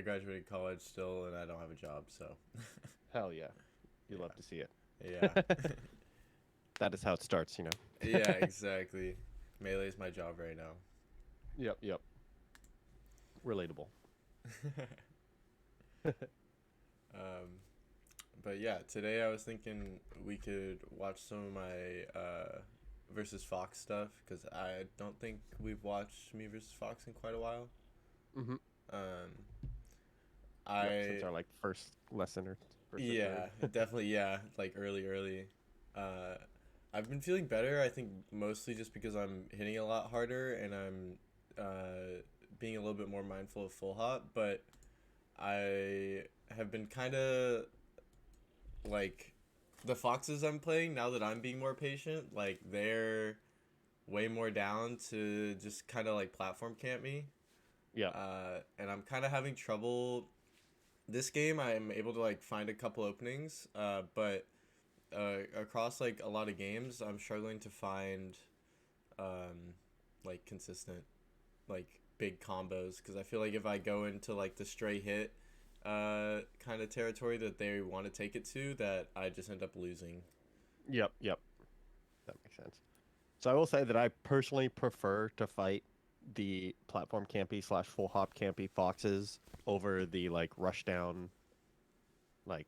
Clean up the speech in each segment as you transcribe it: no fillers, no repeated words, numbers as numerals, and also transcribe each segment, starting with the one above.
graduated college still, and I don't have a job. So, Hell yeah. You love yeah, to see it. yeah, That is how it starts, you yeah, know. exactly. Melee is my job right now. Yep, yep. Relatable. Um, but yeah, today I was thinking we could watch some of my versus Fox stuff because I don't think we've watched me versus Fox in quite a while. Hmm. Um, Yep, since I our like first lesson or first or third. Yeah, definitely. Yeah, like early. Uh, I've been feeling better. I think mostly just because I'm hitting a lot harder and I'm being a little bit more mindful of full hop. But I have been kind of like the foxes I'm playing now that I'm being more patient. Like they're way more down to just kind of like platform camp me. Yep. And I'm kind of having trouble. This game, I'm able to like find a couple openings, but across like a lot of games, I'm struggling to find um, like consistent like big combos because I feel like if I go into like the stray hit kind of territory that they want to take it to, that I just end up losing. Yep, yep. That makes sense. So I will say that I personally prefer to fight the platform campy slash full hop campy foxes over the like rush down, like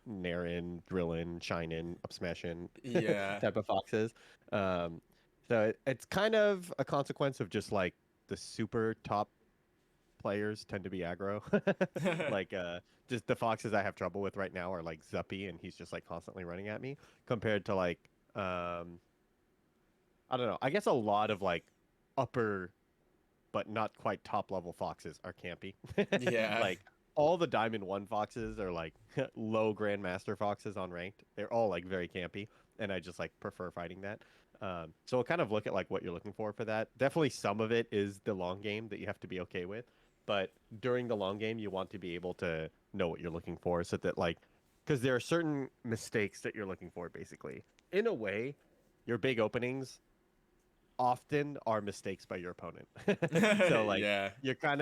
nair in, drill in, shine in, up smash in Yeah, type of foxes. Um, it's kind of a consequence of just like the super top players tend to be aggro. Like just the foxes I have trouble with right now are like Zuppy and he's just like constantly running at me compared to like um I don't know. I guess a lot of like upper but not quite top level foxes are campy. yeah, Like all the Diamond 1 foxes are like low Grandmaster foxes on ranked. They're all like very campy, and I just like prefer fighting that. So we'll kind of look at like what you're looking for that. Definitely some of it is the long game that you have to be okay with, but during the long game you want to be able to know what you're looking for so that like because there are certain mistakes that you're looking for basically. In a way, your big openings often are mistakes by your opponent. So like yeah, you're kind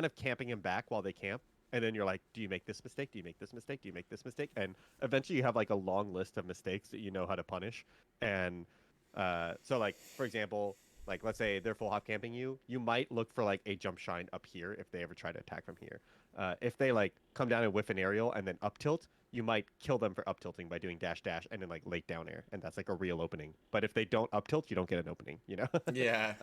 of camping him back while they camp. And then you're like, do you make this mistake? Do you make this mistake? Do you make this mistake? And eventually you have like a long list of mistakes that you know how to punish. And so like for example, like let's say they're full hop camping you, you might look for like a jump shine up here if they ever try to attack from here. If they like come down and whiff an aerial and then up tilt, you might kill them for up tilting by doing dash dash and then like late down air, and that's like a real opening. But if they don't up tilt, you don't get an opening, you know. yeah.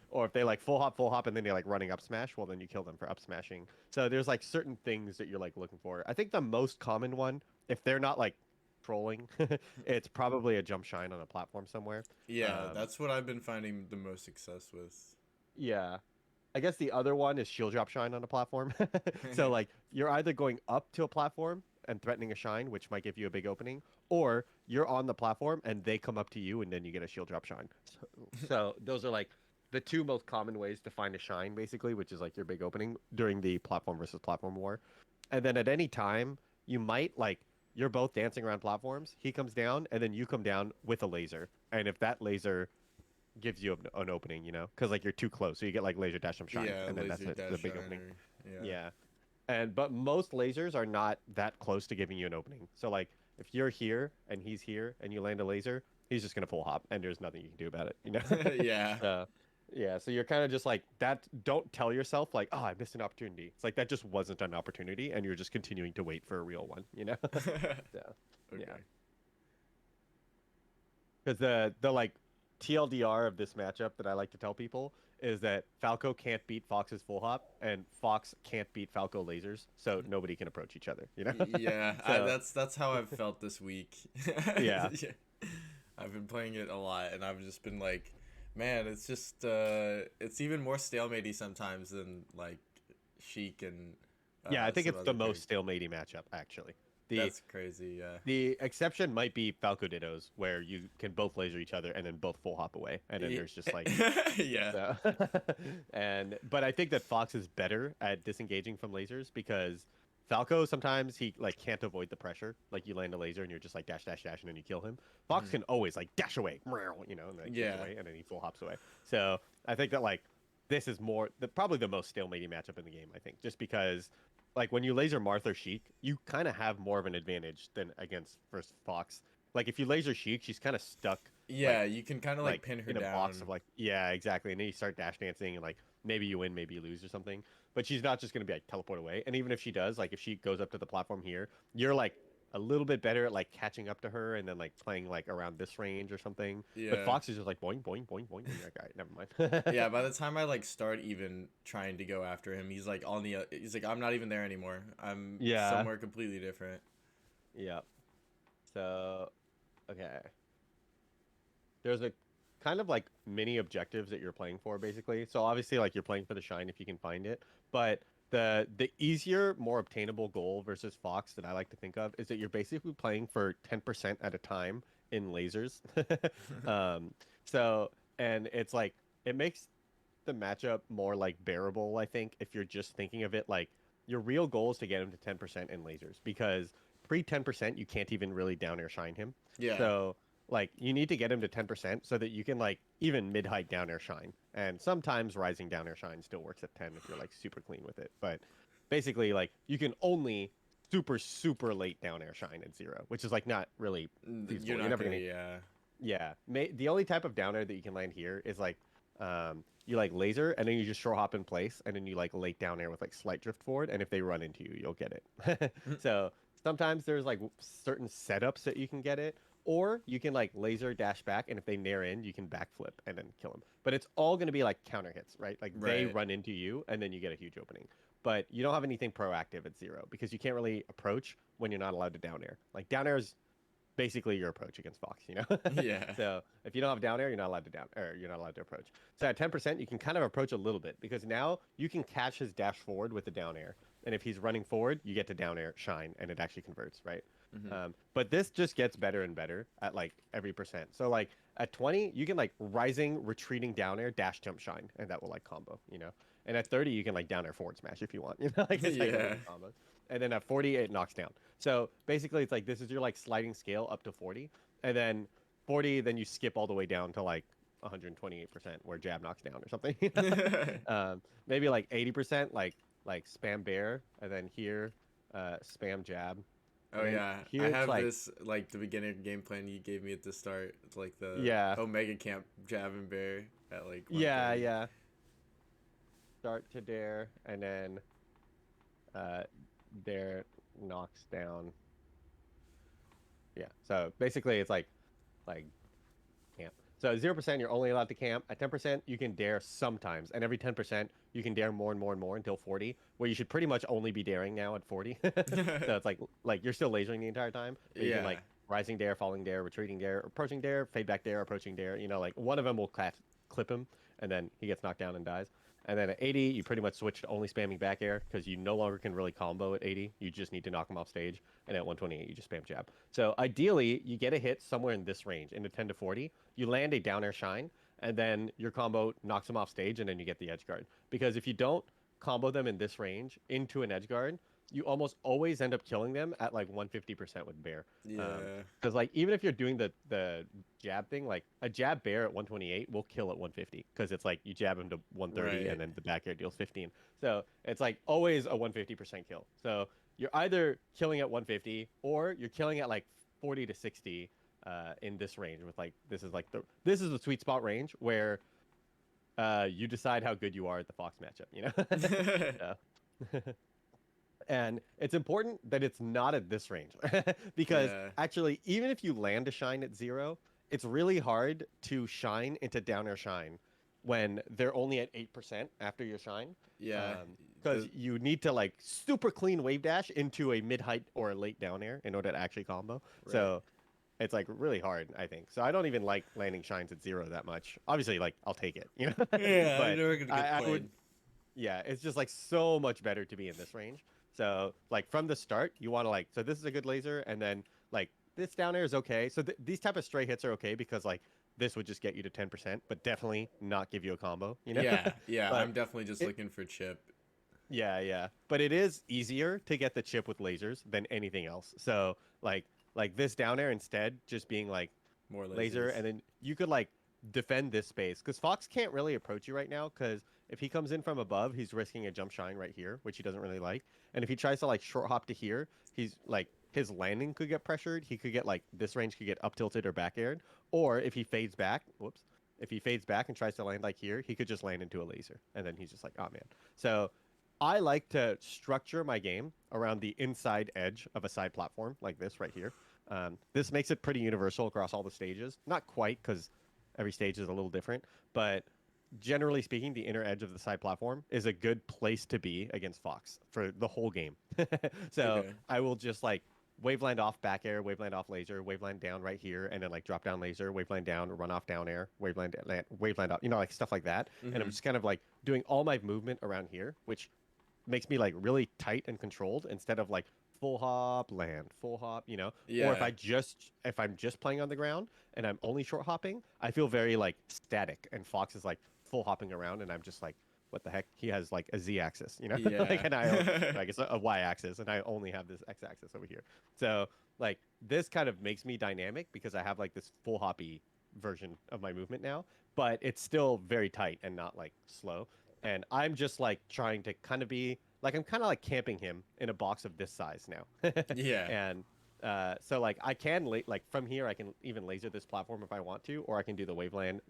Or if they like full hop, and then they're like running up smash, well then you kill them for up smashing. So there's like certain things that you're like looking for. I think the most common one, if they're not like trolling, it's probably a jump shine on a platform somewhere. Yeah, Um, that's what I've been finding the most success with. yeah, I guess the other one is shield drop shine on a platform. So like you're either going up to a platform and threatening a shine, which might give you a big opening, or you're on the platform and they come up to you and then you get a shield drop shine. So those are like the two most common ways to find a shine, basically, which is like your big opening during the platform versus platform war. And then at any time, you might like you're both dancing around platforms. He comes down and then you come down with a laser. And if that laser gives you an opening, you know, because like you're too close, so you get like laser dash jump shine, Yeah, and then that's laser it, the dash big opening. shiner. Yeah. Yeah, and but most lasers are not that close to giving you an opening. So like if you're here and he's here and you land a laser, he's just gonna full hop, and there's nothing you can do about it, you know. Yeah. uh, yeah, so you're kind of just like that. Don't tell yourself like, oh, I missed an opportunity. It's like that just wasn't an opportunity, and you're just continuing to wait for a real one, you know. So yeah. Okay. Because the like TLDR of this matchup that I like to tell people is that Falco can't beat Fox's full hop, and Fox can't beat Falco lasers, so nobody can approach each other. You know. Yeah, So that's how I've felt this week. yeah, Yeah. I've been playing it a lot, and I've just been like, man, it's just it's even more stalematey sometimes than like Sheik and yeah, I think some it's the other most characters. stalemate matchup actually. The That's crazy. Yeah. the exception might be Falco Dittos, where you can both laser each other and then both full hop away, and then there's just like Yeah. so, and but I think that Fox is better at disengaging from lasers because Falco sometimes he like can't avoid the pressure. Like you land a laser and you're just like dash dash dash and then you kill him. Fox Mhm. can always like dash away, you know, and like moves Yeah. away and then he full hops away. So I think that like this is probably the most stalemating matchup in the game, I think, just because like when you laser Marth or Sheik, you kind of have more of an advantage than against first Fox. Like if you laser Sheik, she's kind of stuck like Yeah, you can kind of like like pin her in a box down. of like yeah, exactly. And then you start dash dancing and like maybe you win, maybe you lose or something. But she's not just gonna be like teleport away. And even if she does, like if she goes up to the platform here, you're like a little bit better at like catching up to her and then like playing like around this range or something. But Yeah. Fox is just like boing boing boing boing. And you're like, all right, never mind. Yeah, by the time I like start even trying to go after him, he's like on the he's like I'm not even there anymore. I'm Yeah, somewhere completely different. yeah. So okay, there's a kind of like mini objectives that you're playing for basically. So obviously like you're playing for the shine if you can find it, but the easier, more obtainable goal versus Fox that I like to think of is that you're basically playing for 10% at a time in lasers. um so and it's like it makes the matchup more like bearable, I think, if you're just thinking of it like your real goal is to get him to 10% in lasers because pre 10% you can't even really down air shine him. Yeah. So like you need to get him to 10% so that you can like even mid height down air shine. And sometimes rising down air shine still works at 10 if you're like super clean with it. But basically like you can only super late down air shine at 0, which is like not really You're feasible. You're not never gonna, gonna yeah. yeah. The only type of down air that you can land here is like you like laser and then you just short hop in place and then you like late down air with like slight drift forward and if they run into you, you'll get it. So sometimes there's like certain setups that you can get it, or you can like laser dash back and if they nair in, you can backflip and then kill them. But it's all going to be like counter hits, right? Like they Right. run into you and then you get a huge opening. But you don't have anything proactive at 0 because you can't really approach when you're not allowed to down air. Like down air is basically your approach against Fox, you know? Yeah. So if you don't have down air, you're not allowed to down or you're not allowed to approach. So at 10%, you can kind of approach a little bit because now you can catch his dash forward with the down air. And if he's running forward, you get to down air shine and it actually converts, right? Hmm. But this just gets better and better at like every percent. So like at 20, you can like rising, retreating down air, dash jump shine, and that will like combo, you know? And at 30, you can like down air forward smash if you want, you know? Like it's like a Yeah. mini combo. And then at 40, it knocks down. So basically, it's like this is your like sliding scale up to 40, and then 40, then you skip all the way down to like 128% where jab knocks down or something. Maybe like 80%, like spam bear, and then here, spam jab, Oh and then yeah, I here it's have like this like the beginner game plan you gave me at the start. It's like the yeah, Omega Camp Jab and Bear at like yeah, 130. yeah. Start to dare, and then uh, dare knocks down. Yeah. So basically, it's like camp. So 0%, you're only allowed to camp. At 10%, you can dare sometimes. And every 10%, you can dare more and more and more until 40, where you should pretty much only be daring now at 40. So it's like you're still lasering the entire time, but you can Yeah. like rising dare, falling dare, retreating dare, approaching dare, fade back dare, approaching dare. You know, like one of them will clip him, and then he gets knocked down and dies. And then at 80, you pretty much switch to only spamming back air because you no longer can really combo at 80. You just need to knock him off stage. And at 128, you just spam jab. So ideally, you get a hit somewhere in this range, in the 10 to 40. You land a down air shine, and then your combo knocks him off stage, and then you get the edge guard. Because if you don't combo them in this range into an edge guard, you almost always end up killing them at like 150% with bear. Yeah. Because like even if you're doing the jab thing, like a jab bear at 128 will kill at 150 because it's like you jab him to 130 Right. and then the back air deals 15. So it's like always a 150% kill. So you're either killing at 150 or you're killing at like 40 to 60 in this range with like this is the sweet spot range where you decide how good you are at the Fox matchup, you know? So, and it's important that it's not at this range because Yeah. actually, even if you land a shine at 0, it's really hard to shine into down air shine when they're only at 8% after your shine. Yeah. Because The you need to like super clean wave dash into a mid height or a late down air in order to actually combo. right. So it's like really hard, I think. So I don't even like landing shines at 0 that much. Obviously, like I'll take it, you know. Yeah, I'm But never gonna get I would, played. yeah, it's just like so much better to be in this range. So like from the start, you want to like so this is a good laser, and then like this down air is okay. So these type of stray hits are okay because like this would just get you to 10%, but definitely not give you a combo, you know. Yeah. Yeah. But I'm definitely just it looking for chip. yeah, yeah. But it is easier to get the chip with lasers than anything else. So like this down air instead just being like More laser, lasers. and then you could like defend this space because Fox can't really approach you right now because If he comes in from above, he's risking a jump shine right here, which he doesn't really like. And if he tries to like short hop to here, he's like his landing could get pressured. He could get like this range could get up tilted or back aired. Or if he fades back, whoops, if he fades back and tries to land like here, he could just land into a laser, and then he's just like, oh man. So I like to structure my game around the inside edge of a side platform like this right here. This makes it pretty universal across all the stages. Not quite, because every stage is a little different, but generally speaking, the inner edge of the side platform is a good place to be against Fox for the whole game. So Okay. I will just like waveland off back air, waveland off laser, waveland down right here, and then like drop down laser, waveland down, run off down air, waveland up, like stuff like that. And I'm Mm-hmm. just kind of like doing all my movement around here, which makes me like really tight and controlled instead of like full hop land full hop, or Yeah. if I'm just playing on the ground and I'm only short hopping, I feel very like static, and Fox is like full hopping around and I'm just like, what the heck, he has like a z axis, like, Yeah. and I guess a y axis, and I only have this x axis over here. So like this kind of makes me dynamic because I have like this full hoppy version of my movement now, but it's still very tight and not like slow. And I'm just like trying to kind of be like, I'm kind of like camping him in a box of this size now. Yeah. And so like I can like from here I can even laser this platform if I want to, or I can do the waveland.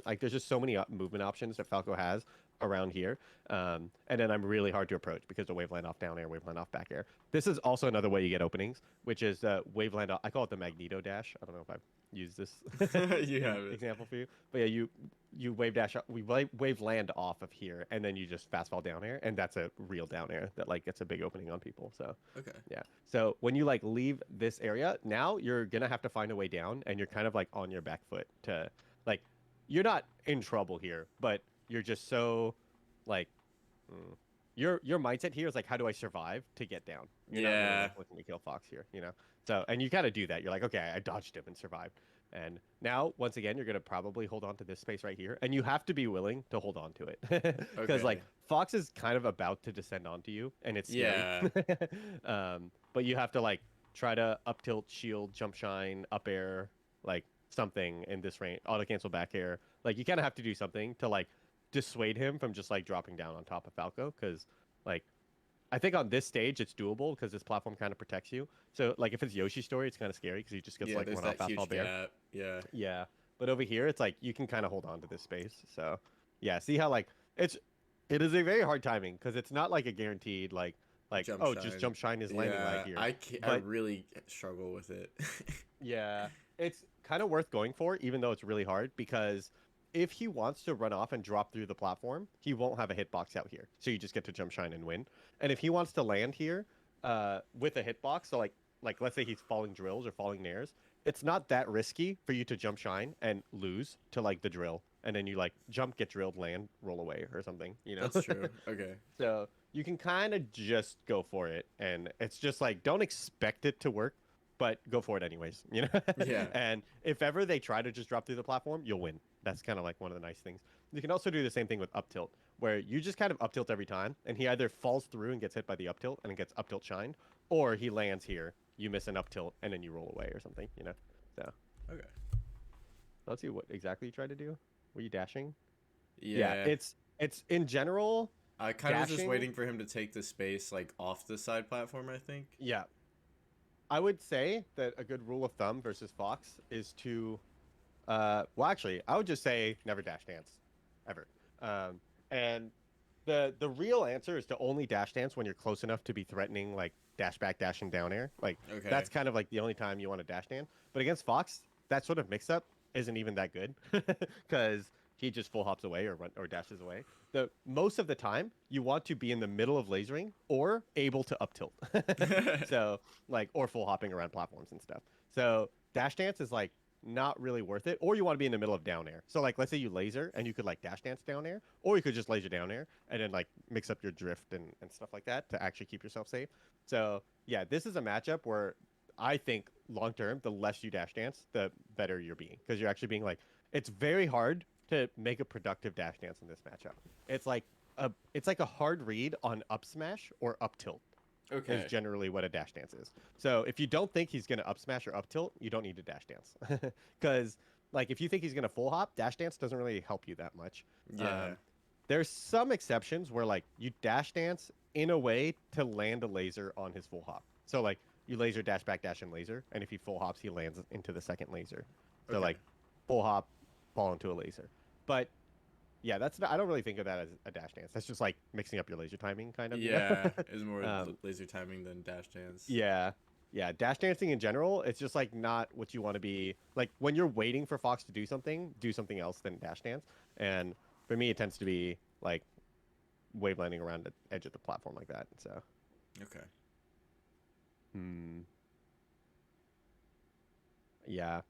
Like there's just so many movement options that Falco has around here. And then I'm really hard to approach because the waveland off down air, waveland off back air. This is also another way you get openings, which is waveland off. I call it the Magneto dash. I don't know if I've used this You in have it. example for you, but yeah, you wave dash, wave land off of here, and then you just fast fall down air, and that's a real down air that like gets a big opening on people. So Okay. yeah. So when you like leave this area, now you're gonna have to find a way down, and you're kind of like on your back foot to like, you're not in trouble here, but you're just so like, mm, your mindset here is like, how do I survive to get down? You're not really Yeah. like looking to kill Fox here. So, and you kind of do that. You're like, okay, I dodged him and survived. And now, once again, you're gonna probably hold on to this space right here, and you have to be willing to hold on to it, because like Okay. Fox is kind of about to descend onto you, and it's scary. Yeah. But you have to like try to up tilt, shield, jump shine, up air, like something in this range, auto cancel back air. Like you kind of have to do something to like dissuade him from just like dropping down on top of Falco, because like I think on this stage it's doable because this platform kind of protects you. So like if it's Yoshi's story, it's kind of scary because he just gets Yeah, like there's one off that fastball huge bear. gap. Yeah. Yeah, but over here it's like you can kind of hold on to this space. So yeah, see how like it is a very hard timing because it's not like a guaranteed like, Jump oh, just shine. jump shine is landing right Yeah, here. I But really struggle with it. yeah, it's kind of worth going for, even though it's really hard, because if he wants to run off and drop through the platform, he won't have a hitbox out here. So you just get to jump shine and win. And if he wants to land here with a hitbox, so like let's say he's falling drills or falling nairs, it's not that risky for you to jump shine and lose to like the drill. And then you like jump, get drilled, land, roll away or something. That's true. Okay. So you can kind of just go for it, and it's just like don't expect it to work, but go for it anyways. Yeah. And if ever they try to just drop through the platform, you'll win. That's kind of like one of the nice things. You can also do the same thing with up tilt, where you just kind of up tilt every time, and he either falls through and gets hit by the up tilt and it gets up tilt shined, or he lands here, you miss an up tilt, and then you roll away or something. So Okay. let's see what exactly you tried to do. Were you dashing? Yeah, Yeah. it's in general I kind of was just dashing. waiting for him to take the space like off the side platform, I think. Yeah, I would say that a good rule of thumb versus Fox is to, well, actually, I would just say never dash dance, ever. And the real answer is to only dash dance when you're close enough to be threatening like dash back, dash and down air. Like Okay. that's kind of like the only time you want to dash dance. But against Fox, that sort of mix up isn't even that good because he just full hops away or dashes away. The most of the time you want to be in the middle of lasering or able to up tilt. So like, or full hopping around platforms and stuff. So dash dance is like not really worth it, or you want to be in the middle of down air. So like let's say you laser and you could like dash dance down air, or you could just laser down air and then like mix up your drift and stuff like that to actually keep yourself safe. So yeah, this is a matchup where I think long term, the less you dash dance, the better you're being, because you're actually being like, it's very hard to make a productive dash dance in this matchup. It's like it's like a hard read on up smash or up tilt is Okay. generally what a dash dance is. So if you don't think he's gonna up smash or up tilt, you don't need to dash dance, because like if you think he's gonna full hop, dash dance doesn't really help you that much. Yeah. Um, There's some exceptions where like you dash dance in a way to land a laser on his full hop. So like you laser dash back dash and laser, and if he full hops, he lands into the second laser. So Okay. like full hop, fall into a laser. But yeah, that's not, I don't really think of that as a dash dance. That's just like mixing up your laser timing, kind of, you know. Yeah, is more um, laser timing than dash dance. yeah, yeah. Dash dancing in general, it's just like not what you want to be. Like when you're waiting for Fox to do something else than dash dance. And for me, it tends to be like wave landing around the edge of the platform like that. So, Okay. hmm, yeah,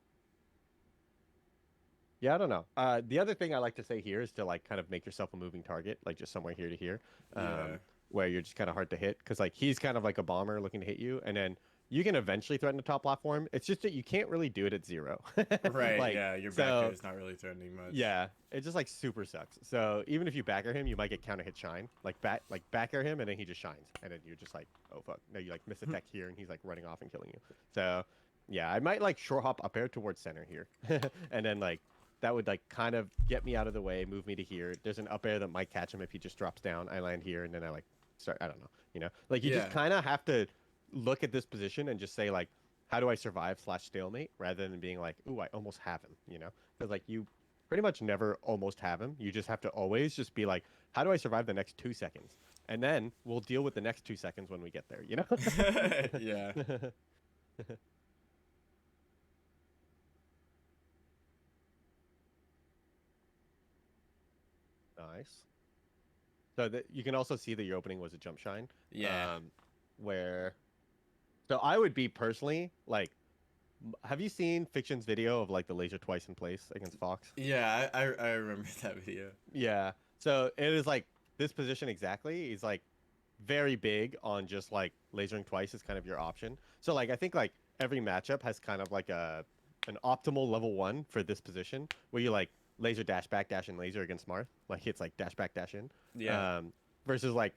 yeah. I don't know. The other thing I like to say here is to like kind of make yourself a moving target, like just somewhere here to here, Yeah. where you're just kind of hard to hit because like he's kind of like a bomber looking to hit you, and then you can eventually threaten the top platform. It's just that you can't really do it at zero. Right. Like Yeah. Your back air so, is not really threatening much. yeah, it just like super sucks. So even if you back air him, you might get counter hit shine. Like back air him and then he just shines. And then you're just like, oh fuck. No, you like miss a tech here and he's like running off and killing you. So yeah, I might like short hop up air towards center here. And then like that would like kind of get me out of the way, move me to here. There's an up air that might catch him if he just drops down. I land here and then I like start I don't know, you know? Like you just Yeah. kinda have to look at this position and just say like, how do I survive slash stalemate rather than being like, ooh, I almost have him, you know? Because like you pretty much never almost have him. You just have to always just be like, how do I survive the next 2 seconds? And then we'll deal with the next 2 seconds when we get there, you Yeah. know? Nice. So that you can also see that your opening was a jump shine. Yeah. Um, where so I would be personally like, have you seen Fiction's video of like the laser twice in place against Fox? Yeah. I remember that video. Yeah. So it is like this position exactly. He's like very big on just like lasering twice is kind of your option. So like I think like every matchup has kind of like a an optimal level one for this position where you like laser dash back dash and laser against Marth. Like hits like dash back dash in. Yeah. Versus like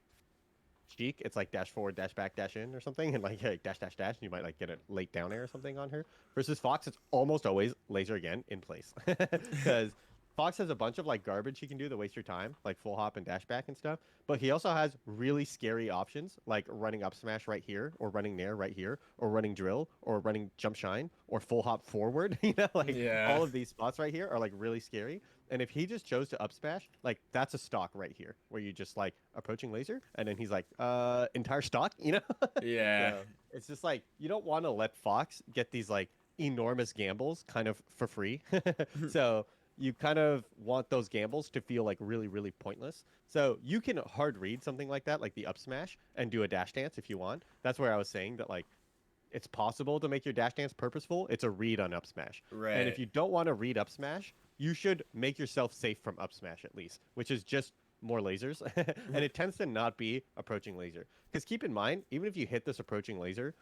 Sheik, it's like dash forward, dash back, dash in or something, and like, yeah, dash dash dash, and you might like get a late down air or something on her. Versus Fox, it's almost always laser again in place because Fox has a bunch of like garbage he can do to waste your time, like full hop and dash back and stuff. But he also has really scary options like running up smash right here, or running nair right here, or running drill, or running jump shine, or full hop forward. You know, like Yeah. all of these spots right here are like really scary. And if he just chose to up smash, like that's a stock right here where you just like approaching laser, and then he's like, entire stock, you know? Yeah. So it's just like you don't want to let Fox get these like enormous gambles kind of for free. So you kind of want those gambles to feel like really, really pointless. So you can hard read something like that, like the up smash, and do a dash dance if you want. That's where I was saying that like it's possible to make your dash dance purposeful. It's a read on up smash. And if Right. you don't want to read up smash, you should make yourself safe from up smash at least, which is just more lasers. And it tends to not be approaching laser. Because keep in mind, even if you hit this approaching laser,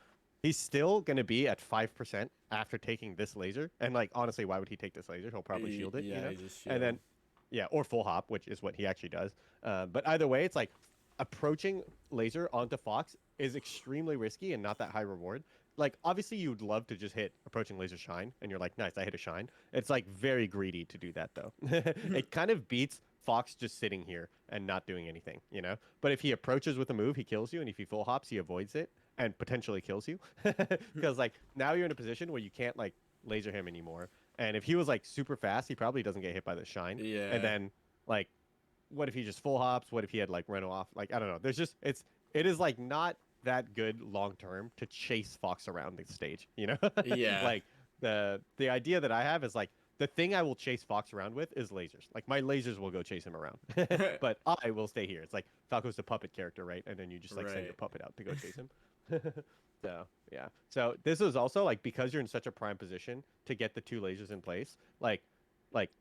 he's still going to be at 5% after taking this laser. And like, honestly, why would he take this laser? He'll probably shield it, you Yeah. know? I just And shield. then, yeah, or full hop, which is what he actually does. But either way, it's like approaching laser onto Fox is extremely risky and not that high reward. Like obviously you'd love to just hit approaching laser shine and you're like, nice, I hit a shine. It's like very greedy to do that though. It kind of beats Fox just sitting here and not doing anything, you know? But if he approaches with a move, he kills you, and if he full hops, he avoids it and potentially kills you. Because like now you're in a position where you can't like laser him anymore. And if he was like super fast, he probably doesn't get hit by the shine. And Yeah. then like what if he just full hops? What if he had like run off? Like I don't know. There's just it is like not that good long term to chase Fox around the stage. You know, Yeah. like the idea that I have is like the thing I will chase Fox around with is lasers. Like my lasers will go chase him around, but I will stay here. It's like Falco's the puppet character, right? And then you just like send your Right. puppet out to go chase him. So yeah. So this is also like because you're in such a prime position to get the two lasers in place. Like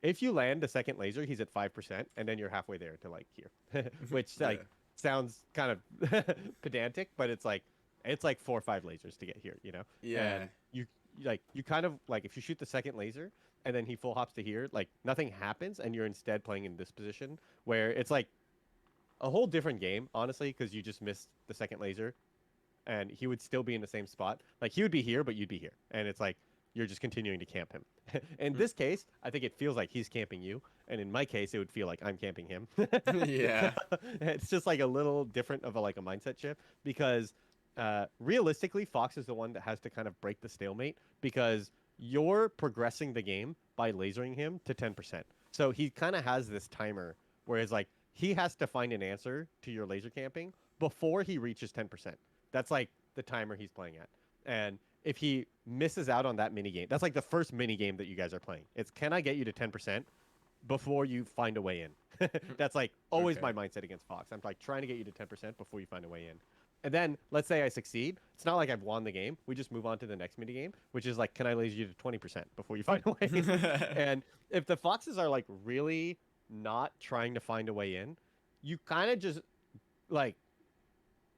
if you land the second laser, he's at 5%, and then you're halfway there to like here, which like Yeah. sounds kind of pedantic, but it's like 4 or 5 lasers to get here, you know. Yeah. And you kind of like if you shoot the second laser and then he full hops to here, like nothing happens, and you're instead playing in this position where it's like a whole different game, honestly, because you just missed the second laser, and he would still be in the same spot. Like he would be here, but you'd be here, and it's like you're just continuing to camp him. In this case, I think it feels like he's camping you, and in my case, it would feel like I'm camping him. So Yeah. it's just like a little different of a like a mindset shift because realistically, Fox is the one that has to kind of break the stalemate because you're progressing the game by lasering him to 10%. So he kind of has this timer where it's like he has to find an answer to your laser camping before he reaches 10%. That's like the timer he's playing at. And if he misses out on that mini game, that's like the first mini game that you guys are playing. It's can I get you to 10% before you find a way in? That's like always Okay. my mindset against Fox. I'm like trying to get you to 10% before you find a way in. And then let's say I succeed. It's not like I've won the game. We just move on to the next mini game, which is like, can I laser you to 20% before you find a way in? And if the foxes are like really not trying to find a way in, you kind of just like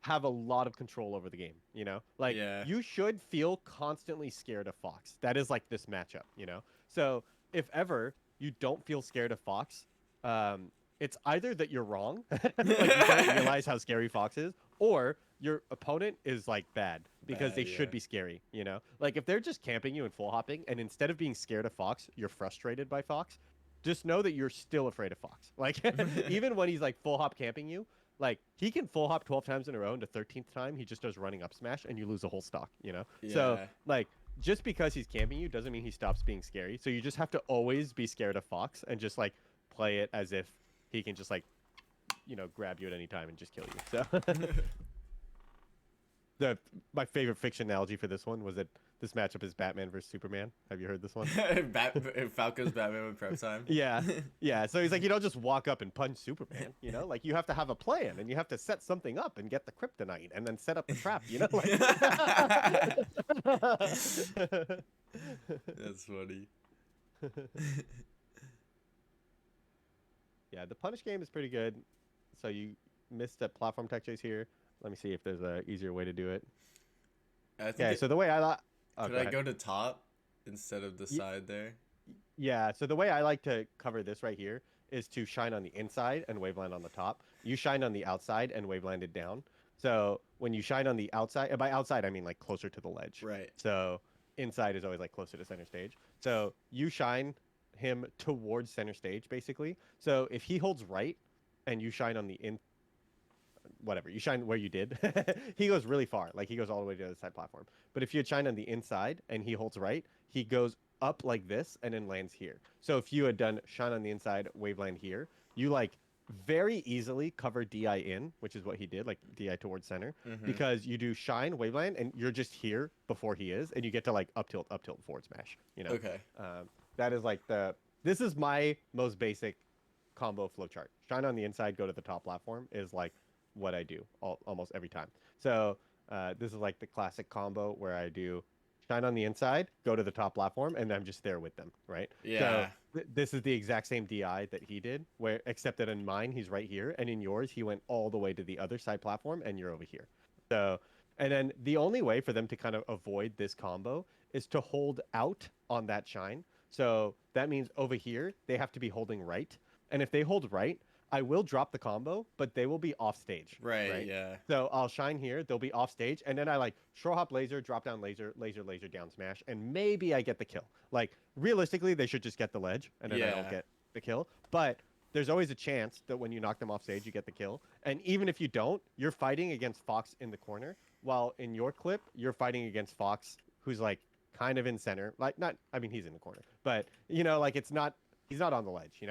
have a lot of control over the game, you know? Like Yeah. you should feel constantly scared of Fox. That is like this matchup, you know? So if ever you don't feel scared of Fox, it's either that you're wrong, like you don't realize how scary Fox is, or your opponent is like bad because Bad, they yeah. should be scary, you know? Like if they're just camping you and full hopping, and instead of being scared of Fox, you're frustrated by Fox, just know that you're still afraid of Fox. Like even when he's like full hop camping you, like he can full hop 12 times in a row, and the 13th time he just does running up smash, and you lose the whole stock. You know, so Yeah. like just because he's camping you doesn't mean he stops being scary. So you just have to always be scared of Fox and just like play it as if he can just like grab you at any time and just kill you. So the my favorite fiction analogy for this one was that this matchup is Batman versus Superman. Have you heard this one? Falco's Batman with prep time. Yeah, yeah. So he's like, you don't just walk up and punch Superman, you know? Like you have to have a plan and you have to set something up and get the kryptonite and then set up the trap, you know? Like That's funny. Yeah, the punish game is pretty good. So you missed a platform tech chase here. Let me see if there's a easier way to do it. I think Okay, so the way I thought Oh, could go I ahead. go to top instead of the side there? Yeah, so the way I like to cover this right here is to shine on the inside and waveland on the top. You shine on the outside and wavelanded down. So when you shine on the outside, and by outside I mean like closer to the ledge. Right. So inside is always like closer to center stage. So you shine him towards center stage basically. So if he holds right and you shine on the in whatever, you shine where you did, he goes really far. Like he goes all the way to the other side platform. But if you had shine on the inside and he holds right, he goes up like this and then lands here. So if you had done shine on the inside, waveland here, you like very easily cover DI in, which is what he did, like DI towards center, Mm-hmm. because you do shine, waveland, and you're just here before he is, and you get to like up tilt, forward smash. You know, Okay. that is like this is my most basic combo flowchart. Shine on the inside, go to the top platform is like what I do almost every time. So this is like the classic combo where I do shine on the inside, go to the top platform, and I'm just there with them, right? So Yeah. this is the exact same DI that he did, where except that in mine he's right here, and in yours he went all the way to the other side platform, and you're over here. So and then the only way for them to kind of avoid this combo is to hold out on that shine. So that means over here they have to be holding right, and if they hold right, I will drop the combo, but they will be off stage, Right. right? Yeah. So I'll shine here, they'll be off stage, and then I like short hop laser, drop down laser, laser, laser, down smash, and maybe I get the kill. Like realistically, they should just get the ledge, and then I don't Yeah. get the kill. But there's always a chance that when you knock them off stage, you get the kill. And even if you don't, you're fighting against Fox in the corner, while in your clip, you're fighting against Fox, who's like kind of in center. Like not, I mean, he's in the corner, but like it's not, he's not on the ledge,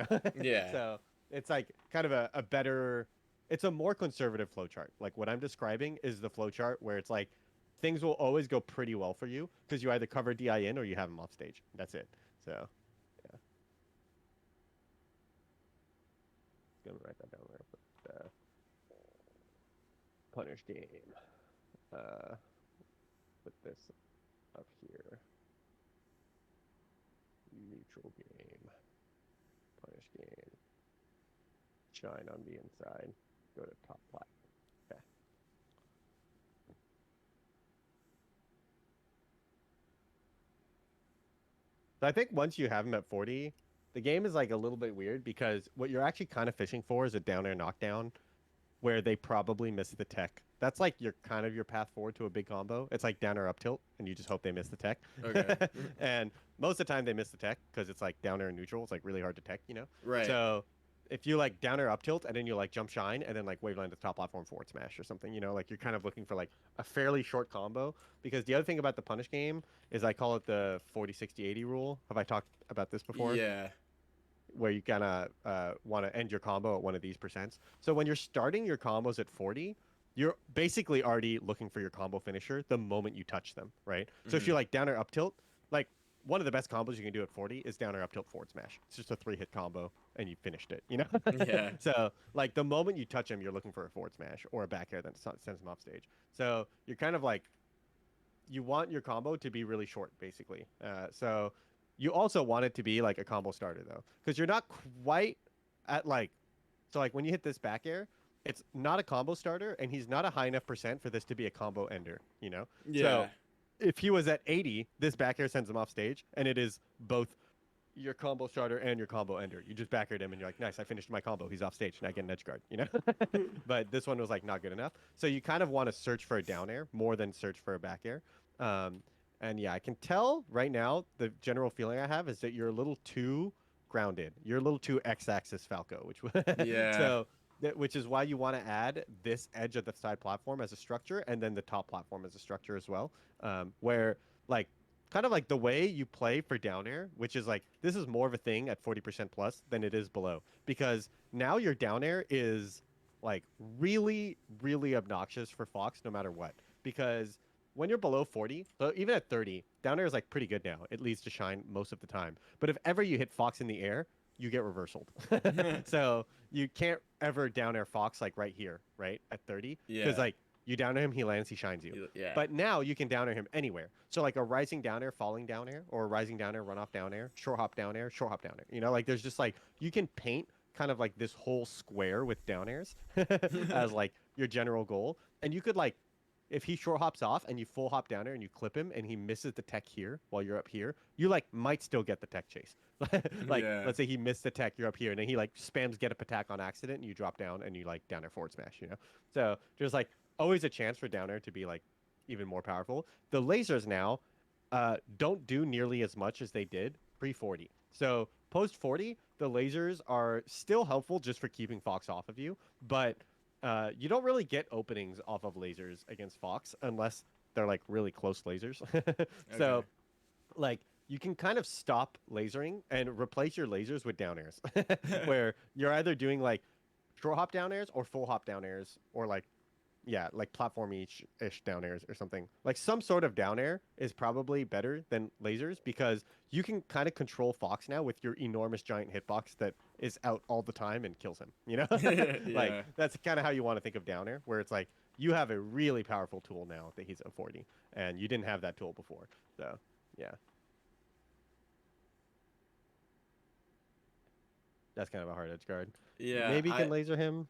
Yeah. So it's like kind of a better, it's a more conservative flowchart. Like what I'm describing is the flowchart where it's like things will always go pretty well for you because you either cover DI in or you have him off stage. That's it. So yeah, gonna write that down real quick. Punish game. Uh, put this up here. Neutral game. Punish game. Shine on the inside. Go to top plat. Okay. So I think once you have him at 40, the game is like a little bit weird because what you're actually kind of fishing for is a down air knockdown where they probably miss the tech that's like your kind of your path forward to a big combo. It's like down or up tilt, and you just hope they miss the tech. Okay. And most of the time they miss the tech because it's like down air and neutral. It's like really hard to tech, you know. Right. So if you like down air up tilt and then you like jump shine and then like waveland to the top platform forward smash or something, you know, like you're kind of looking for like a fairly short combo. Because the other thing about the punish game is I call it the 40 60 80 rule. Have I talked about this before? Yeah. Where you kind of want to end your combo at one of these percents. So when you're starting your combos at 40, you're basically already looking for your combo finisher the moment you touch them, right? So if Hmm. you're like down or up tilt, like one of the best combos you can do at 40 is down or up tilt forward smash. It's just a 3-hit combo and you finished it, you know? Yeah. So like the moment you touch him, you're looking for a forward smash or a back air that sends him off stage. So you're kind of like you want your combo to be really short, basically. So you also want it to be like a combo starter though, because you're not quite at like so like when you hit this back air, it's not a combo starter, and he's not a high enough percent for this to be a combo ender. You know, Yeah. so if he was at 80, this back air sends him off stage, and it is both your combo starter and your combo ender. You just back aired him, and you're like, nice, I finished my combo. He's off stage, and I get an edge guard. You know, but this one was like not good enough. So you kind of want to search for a down air more than search for a back air. Um, and yeah, I can tell right now the general feeling I have is that you're a little too grounded. You're a little too x-axis Falco, which Yeah. so which is why you want to add this edge of the side platform as a structure, and then the top platform as a structure as well. Where like kind of like the way you play for down air, which is like this is more of a thing at 40% plus than it is below, because now your down air is like really, really obnoxious for Fox no matter what. Because when you're below 40, so even at 30, down air is like pretty good now. It leads to shine most of the time. But if ever you hit Fox in the air, you get reversaled. So you can't ever down air Fox like right here, right? At 30. Because Yeah. like you down air him, he lands, he shines you. Yeah. But now you can down air him anywhere. So like a rising down air, falling down air, or a rising down air, run off down air, short hop down air, short hop down air. You know, like there's just like you can paint kind of like this whole square with down airs as like your general goal. And you could like if he short hops off and you full hop down there and you clip him and he misses the tech here while you're up here, you like might still get the tech chase. Like Yeah. let's say he missed the tech, you're up here, and then he like spams get up attack on accident and you drop down and you like down air forward smash, you know? So there's like always a chance for down air to be like even more powerful. The lasers now don't do nearly as much as they did pre 40. So post 40, the lasers are still helpful just for keeping Fox off of you, but you don't really get openings off of lasers against Fox unless they're like really close lasers. Okay. So like you can kind of stop lasering and replace your lasers with down airs, where you're either doing like short hop down airs or full hop down airs, or like yeah, like platform each ish down airs or something. Like some sort of down air is probably better than lasers because you can kind of control Fox now with your enormous giant hitbox that is out all the time and kills him. You know, like Yeah. that's kind of how you want to think of down air, where it's like you have a really powerful tool now that he's at 40, and you didn't have that tool before. So yeah, that's kind of a hard edge guard. Yeah. Maybe you can laser him.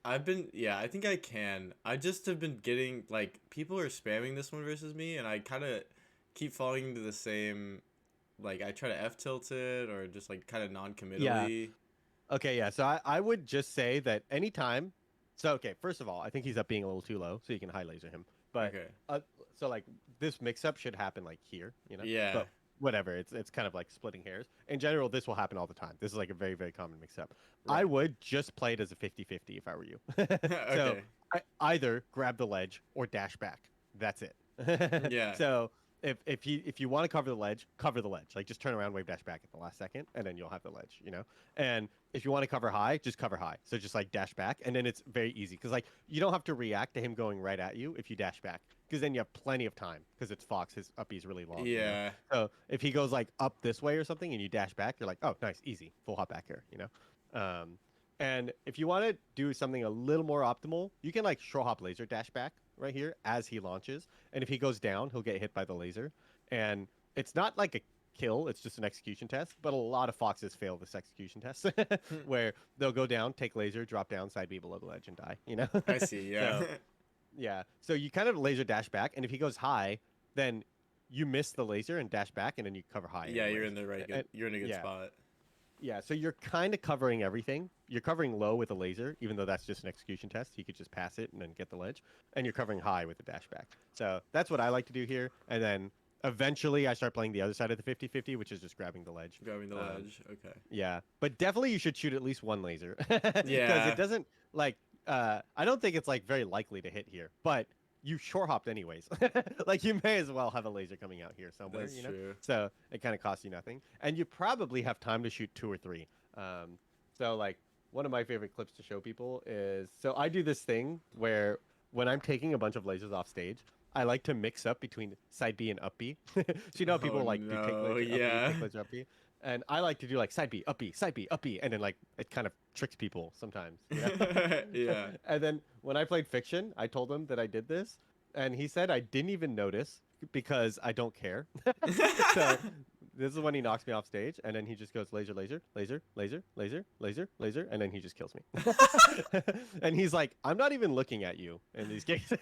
Yeah, I think I can. I just have been getting like people are spamming this one versus me, and I kind of keep falling into the same. Like I try to F tilt it or just like kind of Yeah. non-committally. Okay, yeah. So I would just say that anytime. So okay, first of all, I think he's up being a little too low, so you can high laser him. But Okay. so like this mix up should happen like here, you know. Yeah. But whatever, it's kind of like splitting hairs. In general, this will happen all the time. This is like a very very common mix up. I Right. would just play it as a 50-50 if I were you. So Okay. I either grab the ledge or dash back. That's it. Yeah. So if you want to cover the ledge, cover the ledge. Like just turn around, wave dash back at the last second, and then you'll have the ledge. You know. And if you want to cover high, just cover high. So just like dash back, and then it's very easy because like you don't have to react to him going right at you if you dash back, because then you have plenty of time because it's Fox. His up is really long. You know. Yeah. So if he goes like up this way or something and you dash back, you're like, oh, nice, easy, full hop back here. You know. And if you want to do something a little more optimal, you can like short hop laser dash back right here as he launches. And if he goes down, he'll get hit by the laser. And it's not like a kill, it's just an execution test. But a lot of foxes fail this execution test where they'll go down, take laser, drop down, side B below the ledge, and die, you know? I see. Yeah. So, yeah. So you kind of laser dash back. And if he goes high, then you miss the laser and dash back, and then you cover high Yeah, you're anyways. in the right And, good. You're in a good yeah. spot. Yeah, so you're kind of covering everything. You're covering low with a laser, even though that's just an execution test. You could just pass it and then get the ledge. And you're covering high with the dash back. So that's what I like to do here. And then eventually I start playing the other side of the 50-50, which is just grabbing the ledge. Grabbing the Um, ledge. Okay. yeah, but definitely you should shoot at least one laser because it Yeah. doesn't like I don't think it's like very likely to hit here, but you short hopped anyways. Like you may as well have a laser coming out here somewhere, That's you know? true. So it kind of costs you nothing, and you probably have time to shoot two or three. Um, so like one of my favorite clips to show people is so I do this thing where when I'm taking a bunch of lasers off stage, I like to mix up between side B and up B. So you know how Oh people like do no. take Yeah. laser up B, and I like to do like side B, up B, side B, up B, and then like it kind of tricks people sometimes, you know? Yeah. And then when I played Fiction, I told him that I did this, and he said I didn't even notice because I don't care. So this is when he knocks me off stage, and then he just goes laser, laser, laser, laser, laser, laser, laser, and then he just kills me. And he's like, I'm not even looking at you in these cases.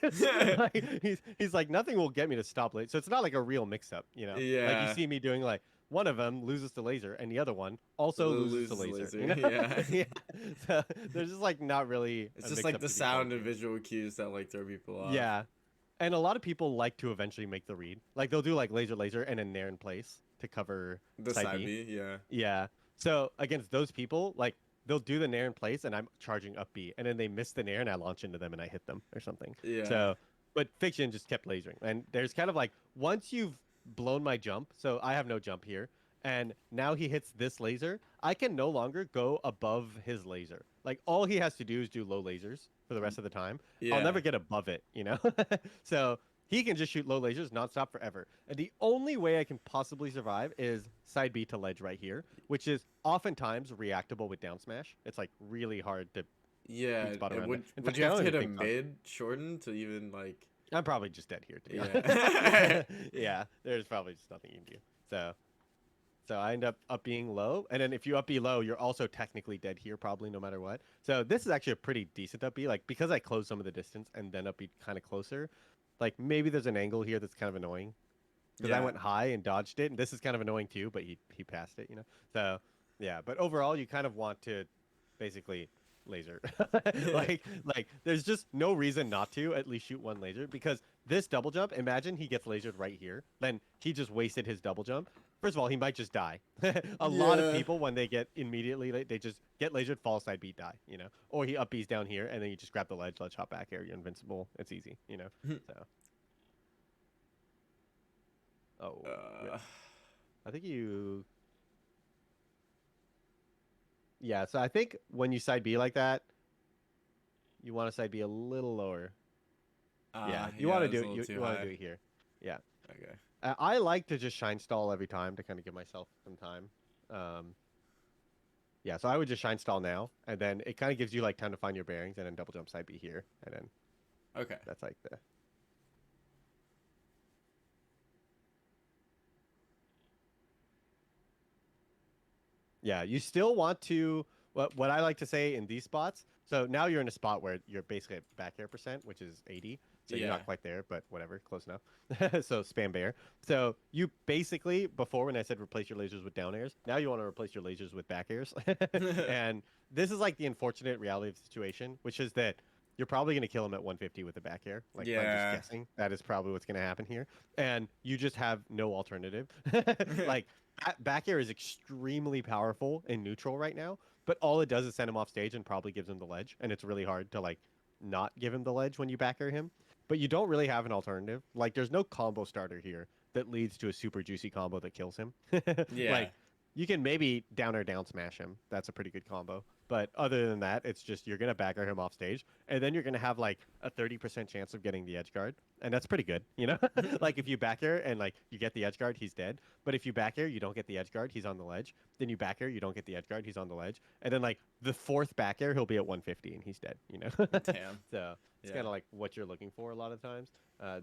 Like, he's like, nothing will get me to stop laser. So it's not like a real mix-up, you know? Like you Yeah. see me doing like one of them loses to laser, and the other one also loses to Loses laser. laser. You know? Yeah. Yeah. So there's just like not really It's a just like mix-up the to be played sound and here. visual cues that like throw people off. Yeah. And a lot of people like to eventually make the read. Like they'll do like laser, laser, and then nair in place to cover The side side B. B, yeah. Yeah. So against those people, like they'll do the nair in place, and I'm charging up B, and then they miss the nair, and I launch into them, and I hit them or something. Yeah. So, but Fiction just kept lasering, and there's kind of like once you've blown my jump, so I have no jump here, and now he hits this laser, I can no longer go above his laser. Like all he has to do is do low lasers for the rest of the time. I'll Yeah. never get above it, you know? So he can just shoot low lasers nonstop forever. And the only way I can possibly survive is side B to ledge right here, which is oftentimes reactable with down smash. It's like really hard to Yeah. sweet spot And around that. would In would fact, you I have don't to even hit a think so. mid shorten to even like I'm probably just dead here, to be yeah. honest. Yeah, there's probably just nothing you can do. So I end up being low, and then if you up B low, you're also technically dead here, probably no matter what. So this is actually a pretty decent up B, like because I closed some of the distance and then up B kind of closer. Like maybe there's an angle here that's kind of annoying because I Yeah. went high and dodged it, and this is kind of annoying too, but he passed it, you know. So yeah, but overall, you kind of want to basically laser. Like there's just no reason not to at least shoot one laser because this double jump, imagine he gets lasered right here, then he just wasted his double jump. First of all, he might just die. A lot of Yeah. people when they get immediately they just get lasered, fall side beat, die, you know. Or he up B's down here and then you just grab the ledge hop back air, you're invincible. It's easy, you know. So oh rip. uh, I think you yeah, so I think when you side B like that, you want to side B a little lower. Yeah, you want yeah, to it was do a it. little You too want to high. do it here. Yeah, Okay. I like to just shine stall every time to kind of give myself some time. Yeah, so I would just shine stall now, and then it kind of gives you like time to find your bearings, and then double jump side B here, and then Okay. that's like the yeah. You still want to what I like to say in these spots. So now you're in a spot where you're basically at back air percent, which is 80. So you're Yeah. not quite there, but whatever, close enough. So spam bear. So you basically before when I said replace your lasers with down airs, now you want to replace your lasers with back airs. And this is like the unfortunate reality of the situation, which is that you're probably going to kill him at 150 with the back air. Like I'm just Yeah. guessing that is probably what's going to happen here, and you just have no alternative. Like back air is extremely powerful in neutral right now, but all it does is send him off stage and probably gives him the ledge, and it's really hard to like not give him the ledge when you back air him. But you don't really have an alternative. Like there's no combo starter here that leads to a super juicy combo that kills him. Yeah. Like you can maybe down or down smash him. That's a pretty good combo. But other than that, it's just you're gonna back air him off stage, and then you're gonna have like a 30% chance of getting the edge guard, and that's pretty good, you know. Like if you back air and like you get the edge guard, he's dead. But if you back air, you don't get the edge guard, he's on the ledge. Then you back air, you don't get the edge guard, he's on the ledge. And then like the fourth back air, he'll be at 150 and he's dead, you know. Damn. So it's Yeah. kind of like what you're looking for a lot of times.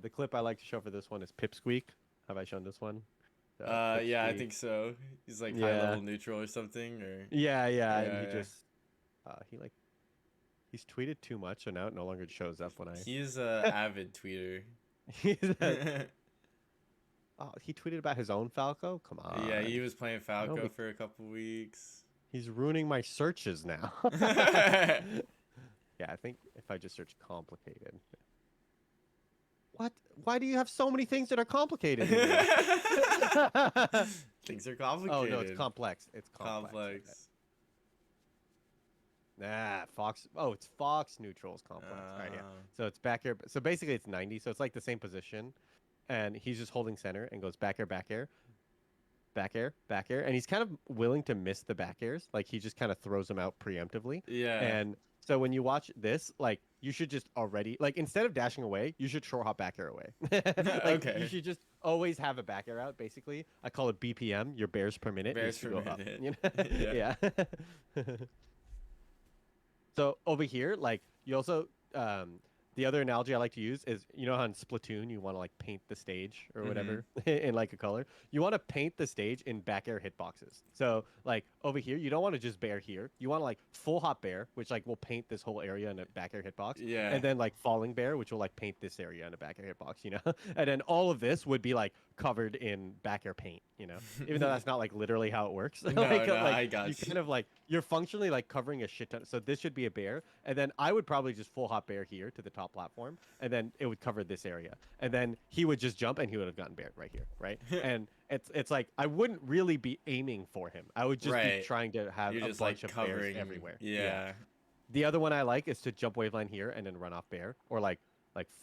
The clip I like to show for this one is Pipsqueak. Have I shown this one? Yeah, I Pipsqueak. think so. He's like high Yeah. level neutral or something, or Yeah, and he yeah, just he like he's tweeted too much, so now it no longer shows up when I. he's a avid tweeter. He's a, oh, he tweeted about his own Falco. Come Yeah, on, he was playing don't Falco be. for a couple weeks. He's ruining my searches now. Yeah, I think if I just search complicated. What? Why do you have so many things that are complicated in here? Things are Oh no, it's complicated. complex. It's complex. Okay. Complex. Nah, Fox. Oh, it's Fox neutrals complex. All right, yeah. So it's back air. So basically, it's 90. So it's like the same position, and he's just holding center and goes back air, back air, back air, back air, and he's kind of willing to miss the back airs. Like he just kind of throws them out preemptively. Yeah. And so when you watch this, like you should just already like instead of dashing away, you should short hop back air away. Like you Okay. should just always have a back air out. Basically, I call it BPM. Your bears per minute needs Bears to per go up. minute. You know? Yeah. Yeah. So over here, like you also the other analogy I like to use is you know how in Splatoon you want to like paint the stage or Mm-hmm. whatever in like a color. You want to paint the stage in back air hitboxes. So like over here, you don't want to just bear here. You want to like full hop bear, which like will paint this whole area in a back air hitbox, Yeah. and then like falling bear, which will like paint this area in a back air hitbox. You know, and then all of this would be like covered in back air paint. You know, even though that's not like literally how it works. No, no, Like I you got you. kind of like you're functionally like covering a shit ton. So this should be a bear, and then I would probably just full hop bear here to the top platform, and then it would cover this area, and then he would just jump, and he would have gotten bear right here, right? And it's like I wouldn't really be aiming for him. I would just be Right. trying to have You're a just bunch like of bears covering. everywhere. Yeah. Yeah. The other one I like is to jump wave line here and then run off bear, or like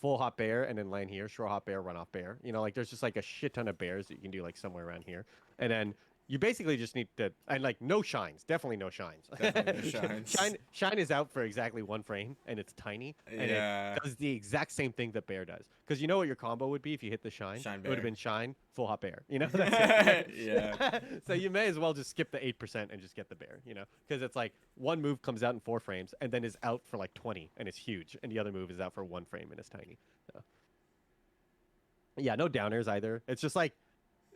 full hop bear and then land here, short hop bear, run off bear. You know, like there's just like a shit ton of bears that you can do like somewhere around here, and then you basically just need to and like no shines, definitely no shines. Definitely no shines. Shine is out for exactly one frame and it's tiny and it Yeah. does the exact same thing that bear does. Because you know what your combo would be if you hit the shine? Shine It would have bear. been shine, full hop bear. You know, that's it. Yeah. So you may as well just skip the 8% and just get the bear. You know, because it's like one move comes out in 4 frames and then is out for like 20 and it's huge, and the other move is out for 1 frame and it's tiny. So yeah, no downers either. It's just like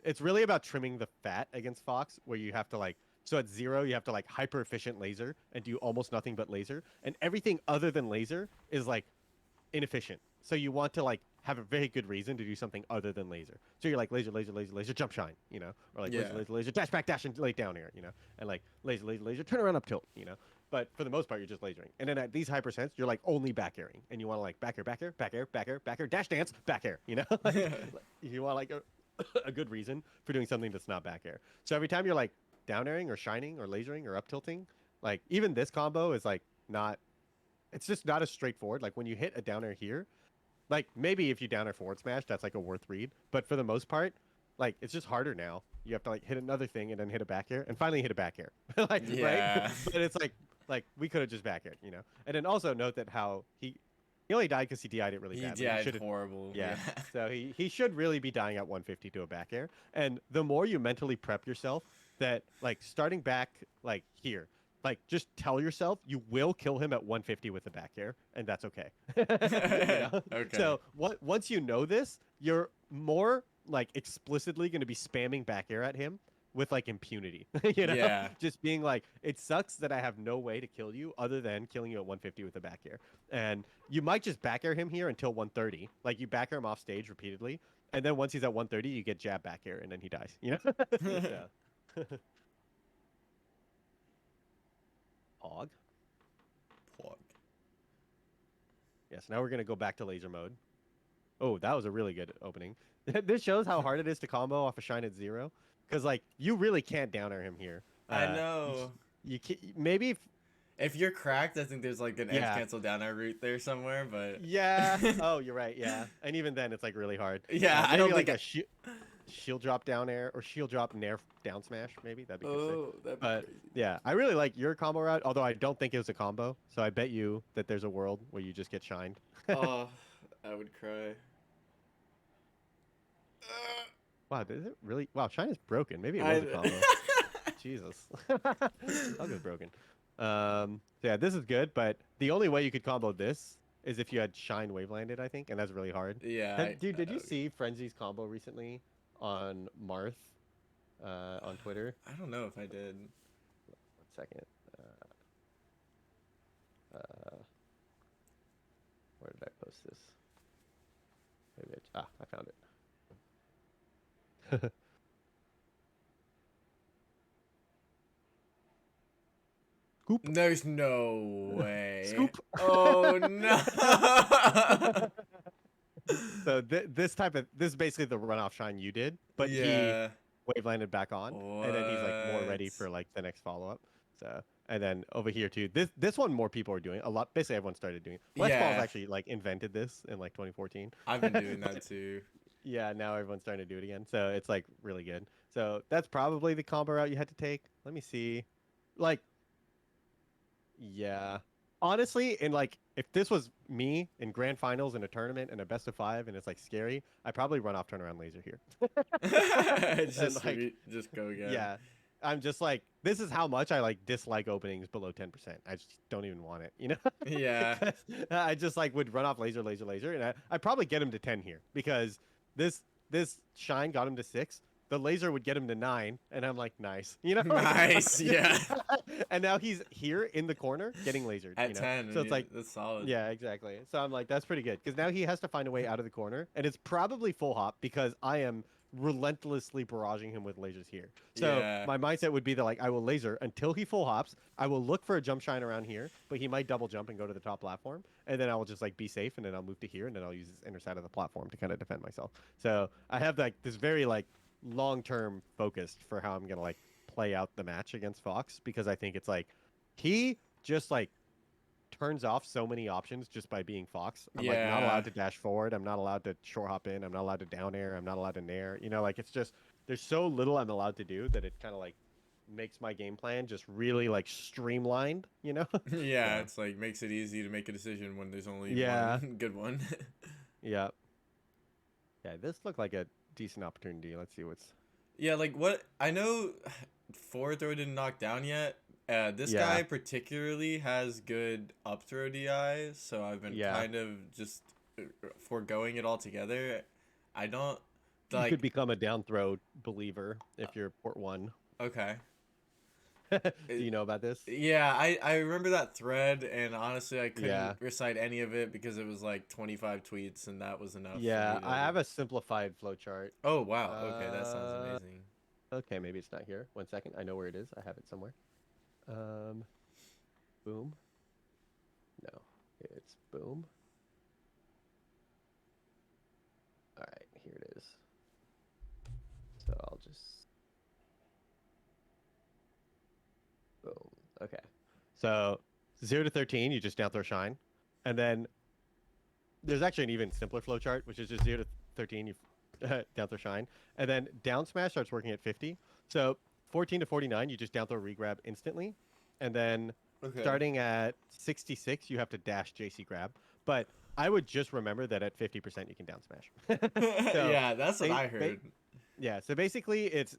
it's really about trimming the fat against Fox, where you have to like so at 0 you have to like hyper efficient laser and do almost nothing but laser, and everything other than laser is like inefficient. So you want to like have a very good reason to do something other than laser. So you're like laser, laser, laser, laser, jump shine, you know, or like laser, Yeah. laser, laser, dash back, dash, and lay down here, you know, and like laser, laser, laser, turn around up tilt, you know. But for the most part, you're just lasering. And then at these high percents, you're like only back airing, and you want to like back air, back air, back air, back air, back air, dash dance, back air, you know. Like, you want like a good reason for doing something that's not back air. So every time you're like down airing or shining or lasering or up tilting, like even this combo is like not. It's just not as straightforward. Like when you hit a down air here, like maybe if you down air forward smash, that's like a worth read. But for the most part, like it's just harder now. You have to like hit another thing and then hit a back air and finally hit a back air, like right. Yeah. But it's like we could have just back aired, you know. And then also note that how he only died because he DI'd it really He badly. died Should've- horrible. yeah. Yeah. So he should really be dying at 150 to a back air. And the more you mentally prep yourself that like starting back like here, like just tell yourself you will kill him at 150 with the back air, and that's okay. You know? Okay. So once you know this, you're more like explicitly going to be spamming back air at him with like impunity. You know, Yeah. just being like, it sucks that I have no way to kill you other than killing you at 150 with the back air. And you might just back air him here until 130. Like you back air him off stage repeatedly, and then once he's at 130, you get jab back air, and then he dies. You know? Yeah. Hog. Plug. Yes. Now we're gonna go back to laser mode. Oh, that was a really good opening. This shows how hard it is to combo off a shine at 0, because like you really can't down air him here. I know. You can, maybe If you're cracked, I think there's like an edge Yeah. cancel down our route there somewhere, but yeah. Oh, you're right. Yeah. And even then, it's like really hard. Yeah, I maybe don't like think a shield drop down air or shield drop nair down smash. Maybe that'd be good. oh, that'd be But crazy. yeah, I really like your combo route. Although I don't think it was a combo, so I bet you that there's a world where you just get shined. Oh, I would cry. Wow, is it really? Wow, shine is broken. Maybe it I- was a combo. Jesus, that was broken. Yeah, this is good, but the only way you could combo this is if you had shine wave landed, I think, and that's really hard. Yeah. Dude, did you see Frenzy's combo recently on Marth on Twitter? I don't know if I did. 1 second. Where did I post this? Maybe I found it. scoop, There's no way. scoop. Oh no. So this is basically the runoff shine you did, but he Yeah. wave landed back on, and then he's like more ready What? for like the next follow up. So and then over here too, this one more people are doing a lot. Basically, everyone started doing it. West Balls Yeah. actually like invented this in like 2014. I've been doing that too. Yeah, now everyone's starting to do it again. So it's like really good. So that's probably the combo route you had to take. Let me see. Like, yeah. Honestly, in like if this was me in grand finals in a tournament and a best of five and it's like scary, I probably run off turnaround laser here. And like, Just go again. yeah. I'm just like, this is how much I like dislike openings below 10%. I just don't even want it, you know? Yeah. Because I just like would run off laser, laser, laser, and I probably get him to 10 here because this this shine got him to 6. The laser would get him to 9, and I'm like, nice, you know? Like, Nice. Yeah. and now he's here in the corner getting lasered, At you know? 10, So it's like, that's solid. yeah, exactly. So I'm like, that's pretty good because now he has to find a way out of the corner, and it's probably full hop because I am relentlessly barraging him with lasers here. So Yeah. my mindset would be that like I will laser until he full hops. I will look for a jump shine around here, but he might double jump and go to the top platform, and then I will just like be safe, and then I'll move to here, and then I'll use this inner side of the platform to kind of defend myself. So I have like this very like long-term focused for how I'm gonna like play out the match against Fox because I think it's like he just like turns off so many options just by being Fox. I'm like not Yeah. allowed to dash forward. I'm not allowed to short hop in. I'm not allowed to down air. I'm not allowed to nair. You know, like it's just there's so little I'm allowed to do that it kind of like makes my game plan just really like streamlined. You know? Yeah, So it's like makes it easy to make a decision when there's only yeah, one good one. yeah, yeah. This looked like a decent opportunity. Let's see what's Yeah, like what I know forward throw didn't knock down yet. This yeah, guy particularly has good up throw DI, so I've been yeah. kind of just foregoing it altogether. I don't You could like become a down throw believer if you're port one. okay. Do It, you know about this? yeah, I remember that thread, and honestly, I couldn't Yeah. recite any of it because it was like 25 tweets, and that was enough for Yeah, me I to. have a simplified flowchart. Oh wow, okay, that sounds Uh, amazing. okay, maybe it's not here. 1 second. I know where it is. I have it somewhere. Um, boom. No, it's boom. All right, here it is. So I'll just boom. Okay. So 0 to 13, you just down throw shine, and then there's actually an even simpler flowchart, which is just 0 to 13, you down throw shine, and then down smash starts working at 50. So 14 to 49, you just down throw regrab instantly, and then Okay. starting at 66, you have to dash JC grab. But I would just remember that at 50% you can down smash. So, Yeah, that's what ba- I ba- heard. yeah. So basically, it's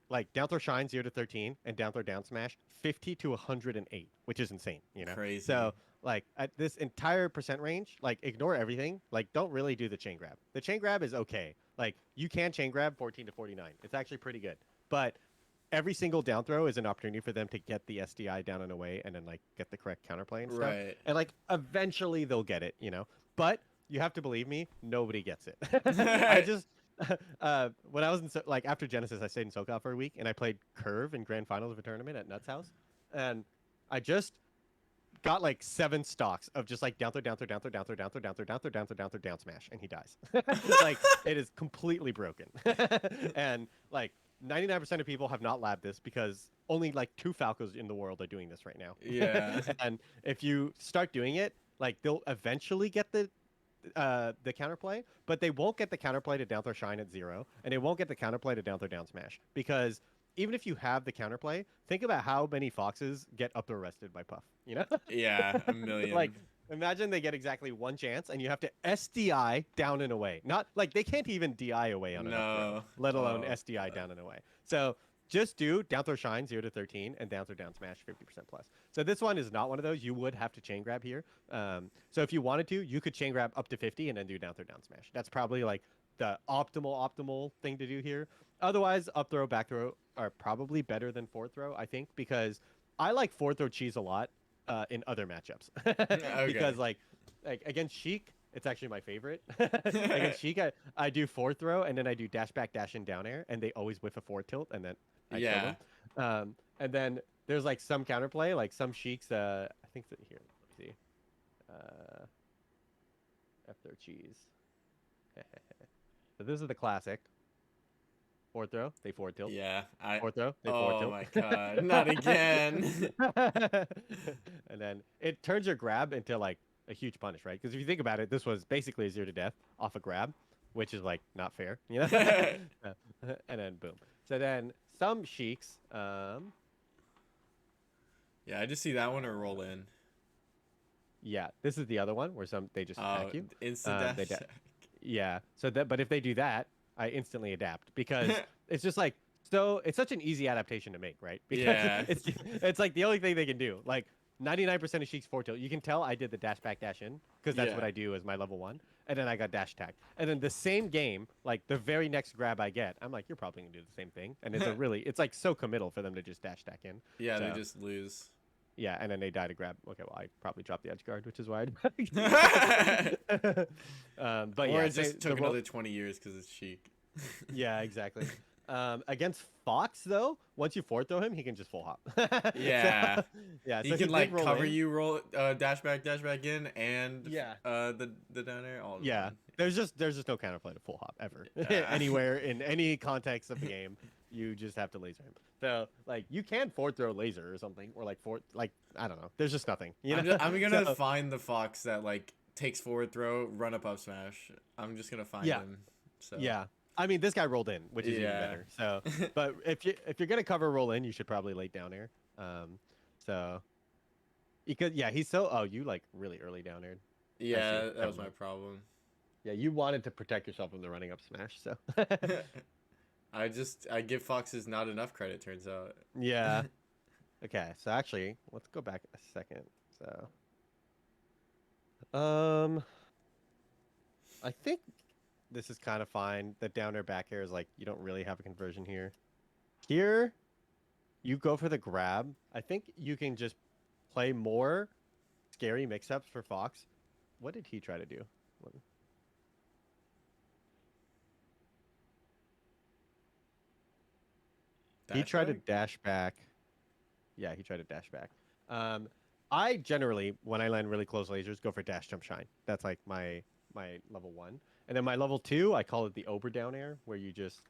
like down throw shine 0 to 13 and down throw down smash 50 to 108, which is insane, you know? Crazy. So like at this entire percent range, like ignore everything, like don't really do the chain grab. The chain grab is okay. Like you can chain grab 14 to 49. It's actually pretty good. But every single down throw is an opportunity for them to get the SDI down and away and then like get the correct counterplay and stuff. Right. And like eventually they'll get it, you know? But you have to believe me, nobody gets it. I just when I was in like after Genesis, I stayed in SoCal for a week and I played Curve in grand finals of a tournament at Nuts House, and I just got like 7 stocks of just like down throw, down throw, down throw, down throw, down throw, down throw, down throw, down throw, down throw, down smash, and he dies. Like it is completely broken, and like 99% of people have not labbed this because only like 2 Falcos in the world are doing this right now. Yeah. And if you start doing it, like they'll eventually get the counterplay, but they won't get the counterplay to down throw shine at 0, and they won't get the counterplay to down throw down smash because even if you have the counterplay, think about how many foxes get up throw arrested by Puff. You know, Yeah, a like million. imagine they get exactly 1 chance, and you have to SDI down and away. Not like they can't even DI away on an up throw, No. let alone Oh. SDI down and away. So just do down throw shine 0 to 13 and down throw down smash 50% plus. So this one is not one of those. You would have to chain grab here. So if you wanted to, you could chain grab up to 50 and then do down throw down smash. That's probably like the optimal thing to do here. Otherwise, up throw, back throw are probably better than forward throw, I think, because I like forward throw cheese a lot in other matchups. Okay. Because like against Sheik, it's actually my favorite. Against Sheik, I do forward throw and then I do dash back, dash in, down air, and they always whiff a forward tilt, and then I kill Yeah. them. And then there's like some counterplay, like some Sheiks. I think that here. Let me see. Uh, F their cheese. So this is the classic. Fourth throw, they forward tilt. Yeah, Fourth throw, they forward oh tilt. my god, not again. And then it turns your grab into like a huge punish, right? Because if you think about it, this was basically a 0 to death off a grab, which is like not fair, you know? And then boom. So then some Sheiks, Yeah, I just see that one or roll in. yeah, this is the other one where some they just Oh, attack you. instant They dash da Yeah. So that, but if they do that, I instantly adapt because attack. it's just like so. It's such an easy adaptation to make, right? Because Yeah. it's like the only thing they can do. Like 99% of Sheik's four tilt. You can tell I did the dash back dash in because that's what Yeah. I do as my level one, and then I got dash attack. And then the same game, like the very next grab I get, I'm like, you're probably gonna do the same thing. And it's like so committal for them to just dash attack in. Yeah, they So just lose. yeah, and then they die to grab. Okay, well I probably dropped the edge guard, which is why Or I. But yeah, it say just the took roll. another 20 years because it's chic. Yeah, exactly. Against Fox, though, once you fourth throw him, he can just full hop. Yeah. So, yeah, He so he can did like roll cover in. you, roll dash back in, and Yeah, the down air all in yeah. one. There's just no counterplay to full hop ever. Yeah. Anywhere in any context of the game, you just have to laser him. So like you can fourth throw laser or something, or like fourth like I don't know. There's just nothing, you know. I'm gonna So find the fox that like takes forward throw, run up smash. I'm just gonna find yeah, him. So yeah. I mean, this guy rolled in, which is even yeah. better. So, but if you're gonna cover roll in, you should probably late down air. So because yeah, he's so oh you like really early down air. I see. Yeah, that Never was my mind. problem. Yeah, you wanted to protect yourself from the running up smash, so I give foxes not enough credit. Turns out. yeah. Okay, so actually, let's go back a second. So, um, I think this is kind of fine. The down air back air is like you don't really have a conversion here. Here, you go for the grab. I think you can just play more scary mix-ups for Fox. What did he try to do? He Dash tried to back. dash back. Yeah, he tried to dash back. Um, I generally, when I land really close lasers, go for dash jump shine. That's like my level one, and then my level two, I call it the Ober down air, where you just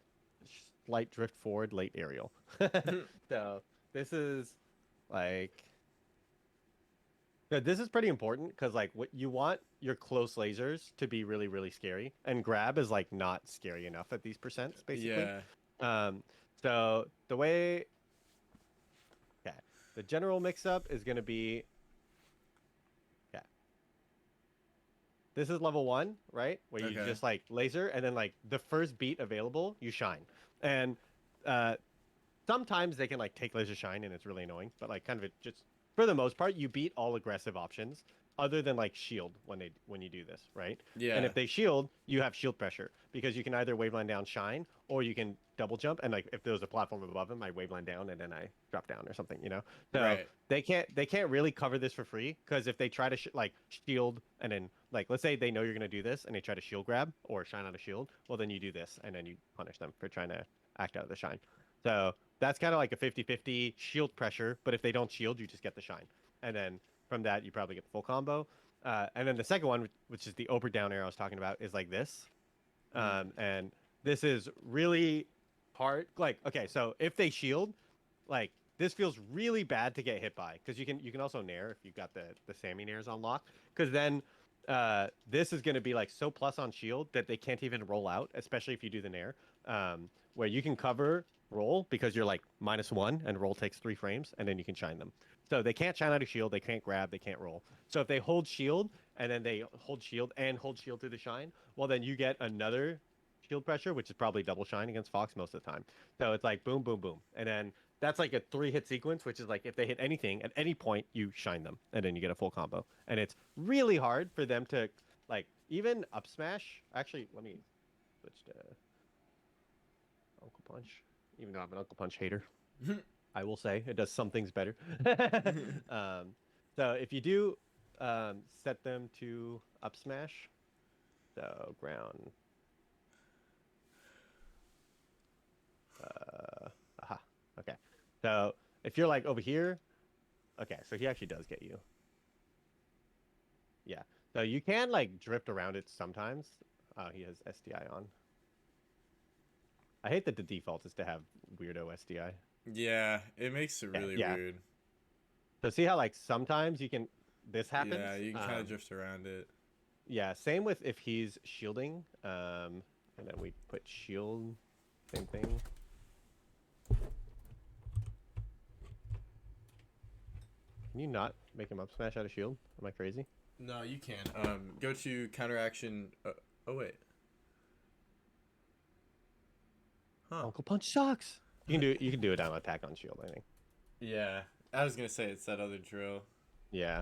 slight drift forward, late aerial. So this is like, yeah, this is pretty important because like what you want your close lasers to be really really scary, and grab is like not scary enough at these percents basically. Yeah. Um, so the way Okay. The general mix-up is going to be, okay. This is level one, right? Where you Okay. just like laser, and then like the first beat available, you shine. And uh, sometimes they can like take laser shine, and it's really annoying. But like kind of it just for the most part, you beat all aggressive options other than like shield when you do this, right? And Yeah. if they shield, you have shield pressure because you can either waveline down shine or you can double jump. And like if there was a platform above them, I waveline down and then I drop down or something, you know. So Right. they can't really cover this for free because if they try to like shield and then like let's say they know you're gonna do this and they try to shield grab or shine out a shield, well then you do this and then you punish them for trying to act out of the shine. So that's kind of like a 50-50 shield pressure, but if they don't shield, you just get the shine. And then from that, you probably get the full combo. And then the second one, which is the Ober down air I was talking about, is like this. Mm. And this is really hard. Like, okay, so if they shield, like this feels really bad to get hit by because you can also nair if you've got the Sammy nairs unlocked. Because then this is going to be like so plus on shield that they can't even roll out, especially if you do the nair. Where you can cover roll because you're like -1 and roll takes 3 frames and then you can shine them. So they can't shine out of shield, they can't grab, they can't roll. So if they hold shield and then they hold shield through the shine, well then you get another shield pressure, which is probably double shine against Fox most of the time. So it's like boom, boom, boom. And then that's like a 3-hit sequence, which is like if they hit anything at any point, you shine them and then you get a full combo. And it's really hard for them to like even up smash. Actually, let me switch to Uncle Punch, even though I'm an Uncle Punch hater. I will say it does some things better. um, so if you do set them to up smash, so ground, aha, okay. So If you're like over here, okay, so he actually does get you. Yeah. So you can like drift around it sometimes. He has SDI on. I hate that the default is to have weirdo SDI. Yeah, it makes it Yeah, really yeah. weird. So see how like sometimes you can this Yeah, happens? you can kind of drift around it. Yeah, same with if he's shielding. And then we put shield, same thing. Can you not make him up smash out of shield? Am I crazy? No, you can. Go to counteraction. Oh wait. Huh. Uncle Punch sucks. You can do a down attack on shield, I think. Yeah, I was gonna say it's that other drill. Yeah,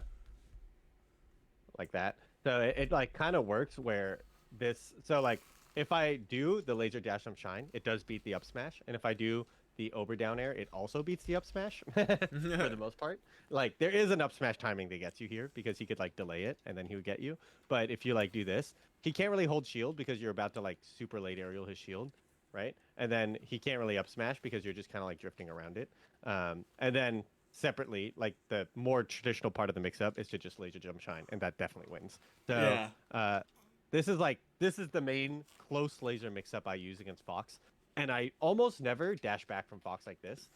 like that. So it like kind of works where this so like if I do the laser dash jump shine, it does beat the up smash, and if I do the over down air, it also beats the up smash for the most part. Like there is an up smash timing that gets you here because he could like delay it and then he would get you. But if you like do this, he can't really hold shield because you're about to like super late aerial his shield, right? And then he can't really up smash because you're just kind of like drifting around it. And then separately, like the more traditional part of the mix-up is to just laser jump shine, and that definitely wins. So Yeah. this is the main close laser mix-up I use against Fox, and I almost never dash back from Fox like this.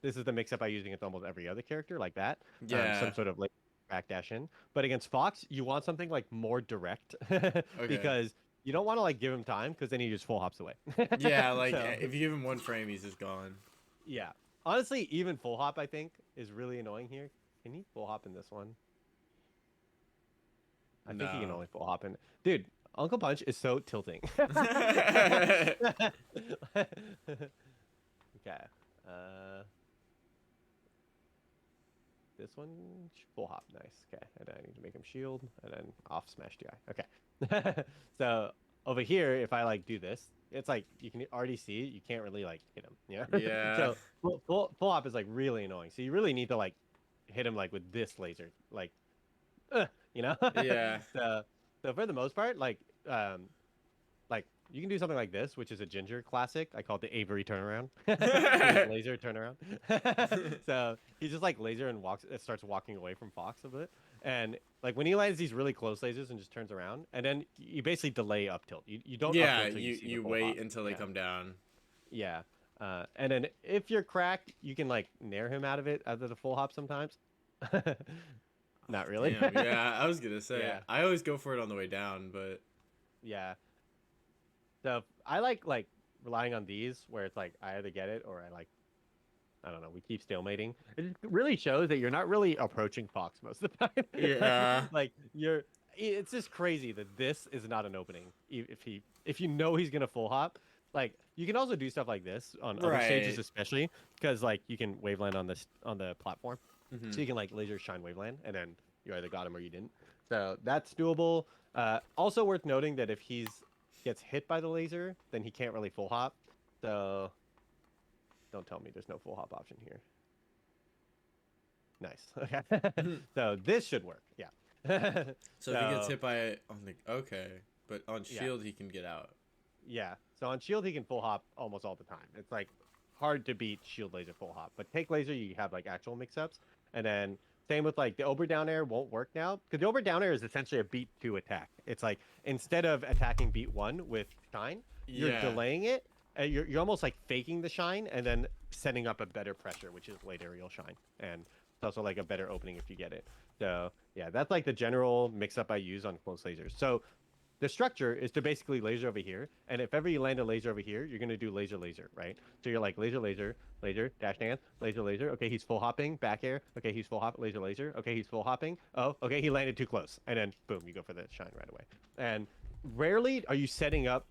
This is the mix-up I use against almost every other character like that. Some Yeah. sort of like back dash in, but against Fox, you want something like more direct Okay. because you don't want to like give him time because then he just full hops away. Yeah, like So if you give him one frame, he's just gone. yeah. Honestly, even full hop I think is really annoying here. Can he full hop in this one? I think he can No. only full hop in. Dude, Uncle Punch is so tilting. Okay. Uh this one full hop, nice. Okay. And I need to make him shield and then off smash DI. Okay. So over here, if I like do this, it's like you can already see you can't really like hit him. Yeah. Yeah. So full hop is like really annoying. So you really need to like hit him like with this laser, like you know. Yeah. So so for the most part, um like you can do something like this, which is a Ginger classic. I call it the Avery turnaround. His laser turnaround. So he just like laser and walks, starts walking away from Fox a bit, and like when he lands these really close lasers and just turns around, and then you basically delay up tilt. You don't up Yeah, tilt until you see the you full wait hop. until they Yeah, come down. yeah. And then if you're cracked, you can like nair him out of it out of the full hop sometimes. Not really. Damn, yeah, I was gonna say Yeah, I always go for it on the way down, but yeah. So I like relying on these where it's like I either get it or I don't know, we keep stalemating. It just really shows that you're not really approaching Fox most of the time. yeah, Like it's just crazy that this is not an opening. If you know he's gonna full hop, like you can also do stuff like this on other stages, right. especially because like you can waveland on this on the platform, Hmm. so you can like laser shine waveland, and then you either got him or you didn't. So that's doable. Also worth noting that if he's gets hit by the laser, then he can't really full hop. So don't tell me there's no full hop option here. Nice. Okay. So this should work. Yeah. So if he gets So hit by it on the okay, but on yeah, shield he can get out. yeah. So on shield he can full hop almost all the time. It's like hard to beat shield laser full hop, but take laser you have like actual mix-ups, and then same with like the over down air won't work now because the over down air is essentially a beat two attack. It's like instead of attacking beat one with shine, you're Yeah, delaying it. You're almost like faking the shine and then setting up a better pressure, which is late aerial shine, and it's also like a better opening if you get it. So yeah, that's like the general mix-up I use on close lasers. So the structure is to basically laser over here, and if ever you land a laser over here, you're gonna do laser laser, right? So you're like laser laser laser dash dance laser laser. Okay, he's full hopping back air. Okay, he's full hop laser laser. Okay, he's full hopping. Oh, okay, he landed too close, and then boom, you go for the shine right away. And rarely are you setting up,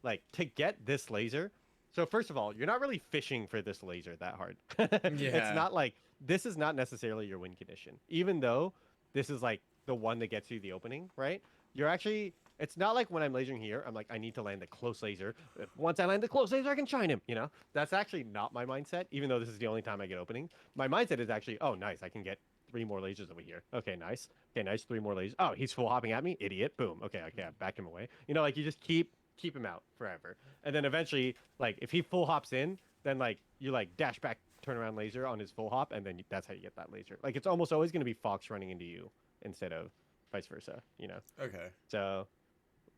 like to get this laser. So first of all, you're not really fishing for this laser that hard. It's yeah, not like this is not necessarily your win condition, even though this is like the one that gets you the opening, right? You're actually it's not like when I'm lasering here, I'm like, I need to land the close laser. Once I land the close laser, I can shine him, you know? That's actually not my mindset, even though this is the only time I get openings. My mindset is actually, oh, nice, I can get three more lasers over here. Okay, nice. Okay, nice, three more lasers. Oh, he's full hopping at me, idiot. Boom. Okay, okay, I backed him away. You know, like you just keep him out forever. And then eventually, like if he full hops in, then like you like dash back turnaround laser on his full hop, and then that's how you get that laser. Like it's almost always going to be Fox running into you instead of vice versa. You know. Okay. So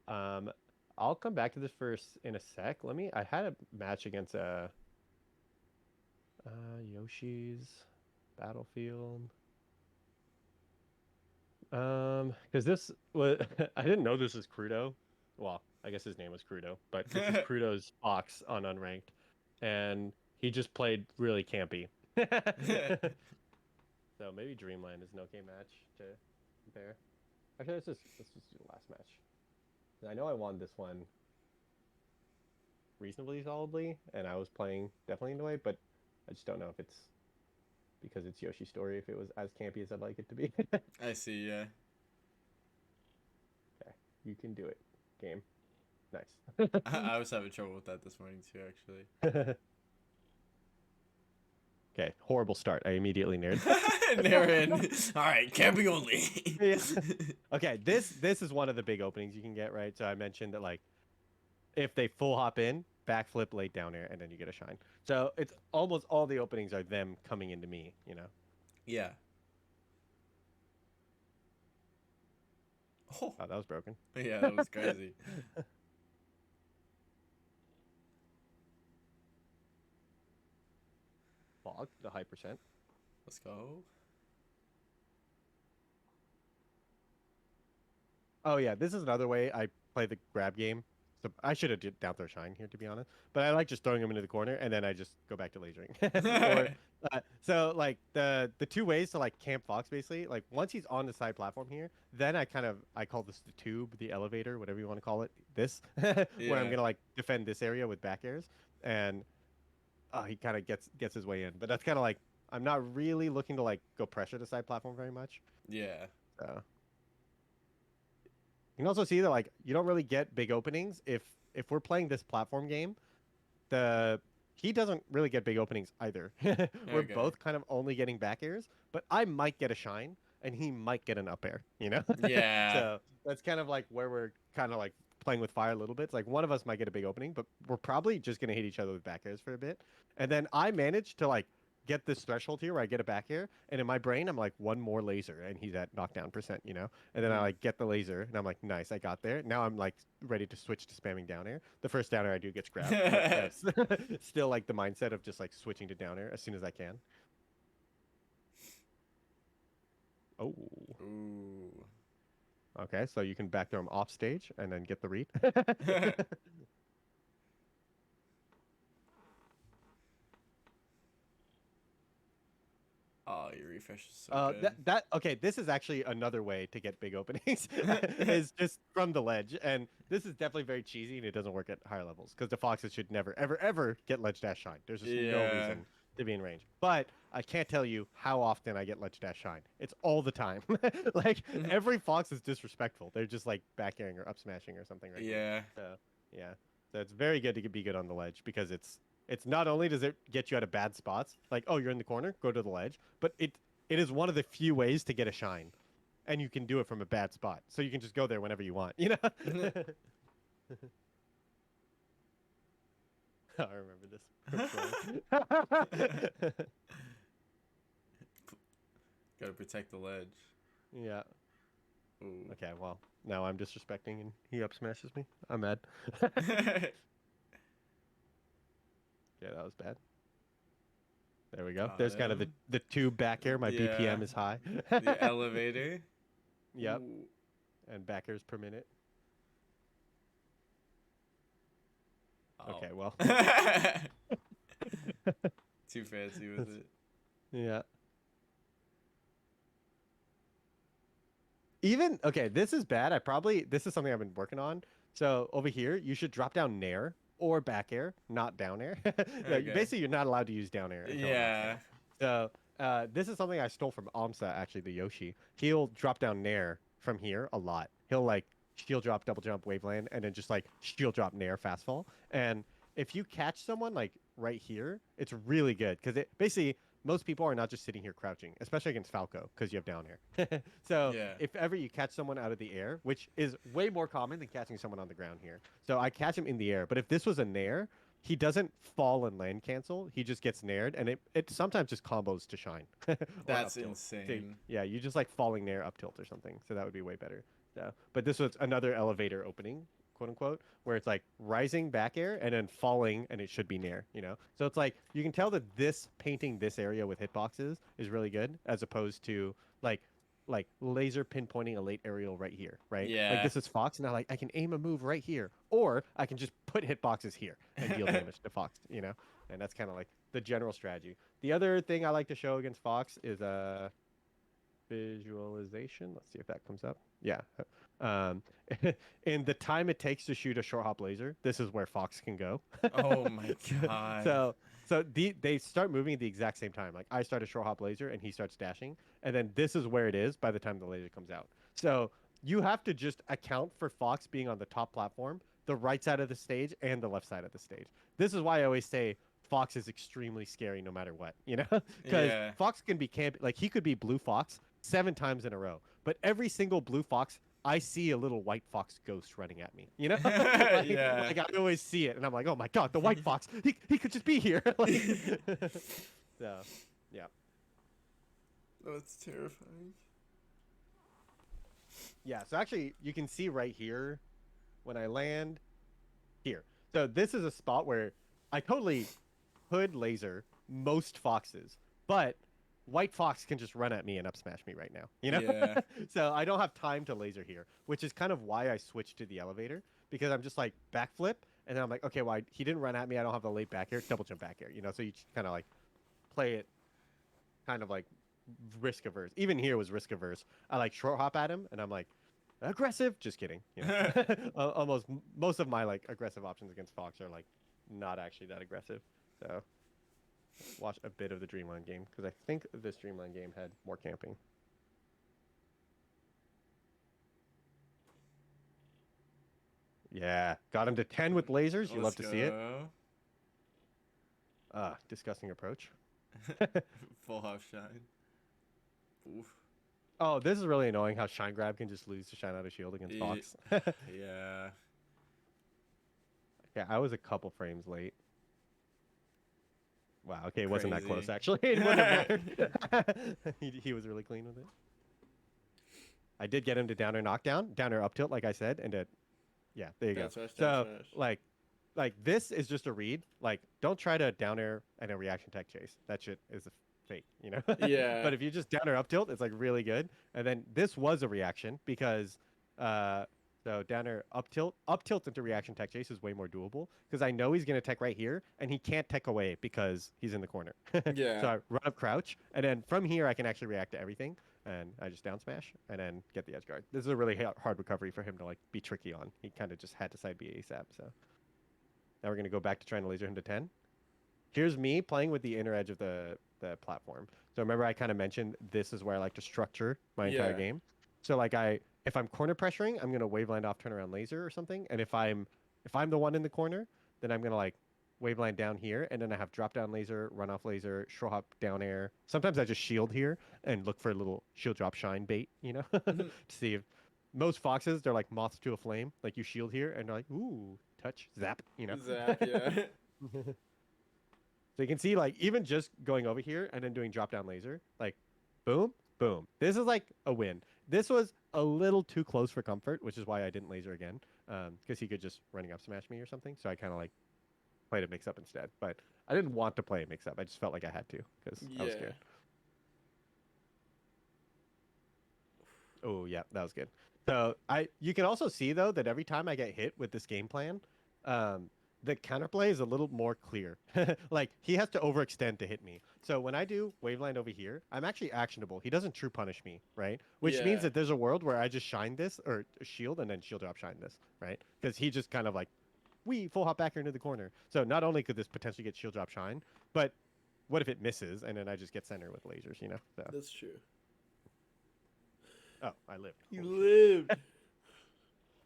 um, I'll come back to this first in a sec. Let me. I had a match against Yoshi's Battlefield. Because this was I didn't know this was Crudo. Well, I guess his name was Crudo, but this is Crudo's Fox on unranked, and he just played really campy. So maybe Dreamland is an okay match to compare. Actually, let's just do the last match. I know I won this one reasonably solidly, and I was playing definitely in the way, but I just don't know if it's because it's Yoshi's story, if it was as campy as I'd like it to be. I see. Yeah. Okay, you can do it. Game. Nice. I was having trouble with that this morning too, actually. Okay, horrible start. I immediately nerd. Naren. All right, camping only. Yeah. Okay, this is one of the big openings you can get, right? So I mentioned that like if they full hop in, backflip, late down air, and then you get a shine. So it's almost all the openings are them coming into me, you know. Yeah. Oh. Oh, that was broken. Yeah, that was crazy. Fog, the high percent. Let's go. Oh yeah, this is another way I play the grab game. So I should have did down throw shine here to be honest, but I like just throwing them into the corner and then I just go back to lasering. Or so like the two ways to like camp Fox basically, like once he's on the side platform here, then I call this the tube, the elevator, whatever you want to call it. This where I'm Yeah. gonna like defend this area with back airs, and he kind of gets his way in. But that's kind of like I'm not really looking to like go pressure the side platform very much. Yeah. So. You can also see that like you don't really get big openings if we're playing this platform game. The he doesn't really get big openings either. We're Okay. both kind of only getting back airs, but I might get a shine and he might get an up air, you know? Yeah. So that's kind of like where we're kind of like playing with fire a little bit. It's like one of us might get a big opening, but we're probably just gonna hit each other with back airs for a bit. And then I managed to like get this threshold here where I get a back air, and in my brain I'm like one more laser, and he's at knockdown percent, you know. And then I Mhm. like get the laser, and I'm like, nice, I got there. Now I'm like ready to switch to spamming down air. The first down air I do gets grabbed, but that's still like the mindset of just like switching to down air as soon as I can. Oh, Ooh. okay, so you can back throw him off stage and then get the read. Oh, your refresh is so good. That okay. This is actually another way to get big openings, is just from the ledge, and this is definitely very cheesy, and it doesn't work at higher levels because the foxes should never, ever, ever get ledge dash shine. There's just no Yeah. reason to be in range. But I can't tell you how often I get ledge dash shine. It's all the time. Like every fox is disrespectful. They're just like back airing or up smashing or something right here. Yeah. So yeah, so it's very good to be good on the ledge because it's not only does it get you out of bad spots, like, oh, you're in the corner, go to the ledge, but it is one of the few ways to get a shine. And you can do it from a bad spot. So you can just go there whenever you want, you know? I remember this. Gotta protect the ledge. Yeah. Ooh. Okay, well, now I'm disrespecting and he up smashes me. I'm mad. Yeah, that was bad. There we go. Got There's kind of him. the tube back air. My Yeah. BPM is high. The elevator. Yep. Ooh. And back airs per minute. Oh. Okay, well. Too fancy with it. Yeah. Even okay, this is bad. This is something I've been working on. So over here, you should drop down nair or back air, not down air. No, Okay. basically, you're not allowed to use down air until max Yeah. down. So this is something I stole from Amsa, actually, the Yoshi. He'll drop down nair from here a lot. He'll like shield drop, double jump, waveland, and then just like shield drop nair fast fall. And if you catch someone like right here, it's really good because it basically most people are not just sitting here crouching, especially against Falco because you have down air. So Yeah. if ever you catch someone out of the air, which is way more common than catching someone on the ground here. So I catch him in the air, but if this was a nair, he doesn't fall and land cancel. He just gets nared, and it sometimes just combos to shine or up That's tilt. So insane. yeah, you just like falling nair up tilt or something. So that would be way better. So, but this was another elevator opening, quote unquote, where it's like rising back air and then falling, and it should be nair. So it's like you can tell that this painting this area with hitboxes is really good, as opposed to like laser pinpointing a late aerial right here, right? Like Yeah. this is Fox, now like I can aim a move right here, or I can just put hitboxes here and deal damage to Fox. And that's kind of like the general strategy. The other thing I like to show against Fox is visualization. Let's see if that comes up. Yeah. Um, in the time it takes to shoot a short hop laser, this is where Fox can go. Oh my god. so they start moving at the exact same time. Like I start a short hop laser and he starts dashing, and then this is where it is by the time the laser comes out. So you have to just account for Fox being on the top platform, the right side of the stage, and the left side of the stage. This is why I always say Fox is extremely scary no matter what, because Yeah. Fox can be camp like he could be blue Fox 7 times in a row, but every single blue Fox I see a little white fox ghost running at me, Yeah. like I always see it, and I'm like, oh my god, the white fox, he could just be here, so, yeah, That's terrifying. yeah. So actually, you can see right here when I land here. So this is a spot where I totally could laser most foxes, but white fox can just run at me and up smash me right now. Yeah. So I don't have time to laser here, which is kind of why I switched to the elevator, because I'm just like backflip, and then I'm like, okay, well, he didn't run at me. I don't have the late back air, double jump back air. So you just kind of like play it kind of like risk averse. Even here was risk averse. I like short hop at him, and I'm like, aggressive. Just kidding. Almost most of my like aggressive options against Fox are like not actually that aggressive. So watch a bit of the Dreamland game, because I think this Dreamland game had more camping. Yeah, got him to 10 with lasers. You Let's love to see it. go. Disgusting approach. Full house shine. Oof. Oh, this is really annoying how Shine Grab can just lose to Shine Out of Shield against Fox. Yeah. Yeah, I was a couple frames late. Wow, okay, it wasn't that close, Crazy. actually. It wouldn't have mattered. he was really clean with it. I did get him to downer knockdown, downer up tilt, like I said, and yeah, there you go. Down smash, down So, smash. like this is just a read. Like, don't try to down air and a reaction tech chase. That shit is a fake. Yeah. But if you just down air up tilt, it's like really good. And then this was a reaction because, so down air up tilt into reaction tech chase is way more doable, because I know he's gonna tech right here and he can't tech away because he's in the corner. Yeah. So I run up crouch, and then from here I can actually react to everything, and I just down smash and then get the edge guard. This is a really hard recovery for him to like be tricky on. He kind of just had to side B ASAP. So now we're gonna go back to trying to laser him to 10. Here's me playing with the inner edge of the platform. So remember I kind of mentioned this is where I like to structure my entire Yeah. game. So like if I'm corner pressuring, I'm gonna waveland off turnaround laser or something. And if I'm the one in the corner, then I'm gonna like waveland down here, and then I have drop down laser, run off laser, short hop down air. Sometimes I just shield here and look for a little shield drop shine bait, to see if most foxes, they're like moths to a flame. Like you shield here and they're like, ooh, touch, zap. Zap, yeah. So you can see, like, even just going over here and then doing drop down laser, like, boom, boom. This is like a win. This was a little too close for comfort, which is why I didn't laser again, because he could just running up smash me or something. So I kind of like played a mix up instead. But I didn't want to play a mix up. I just felt like I had to because I was Yeah. scared. Oh yeah, that was good. So you can also see though that every time I get hit with this game plan, the counterplay is a little more clear. Like he has to overextend to hit me. So when I do waveland over here, I'm actually actionable. He doesn't true punish me, right? Which means Yeah. that there's a world where I just shine this or shield and then shield drop shine this, right? Because he just kind of like we full hop back here into the corner. So not only could this potentially get shield drop shine, but what if it misses and then I just get center with lasers? So That's true. oh, I lived. You Holy shit. lived.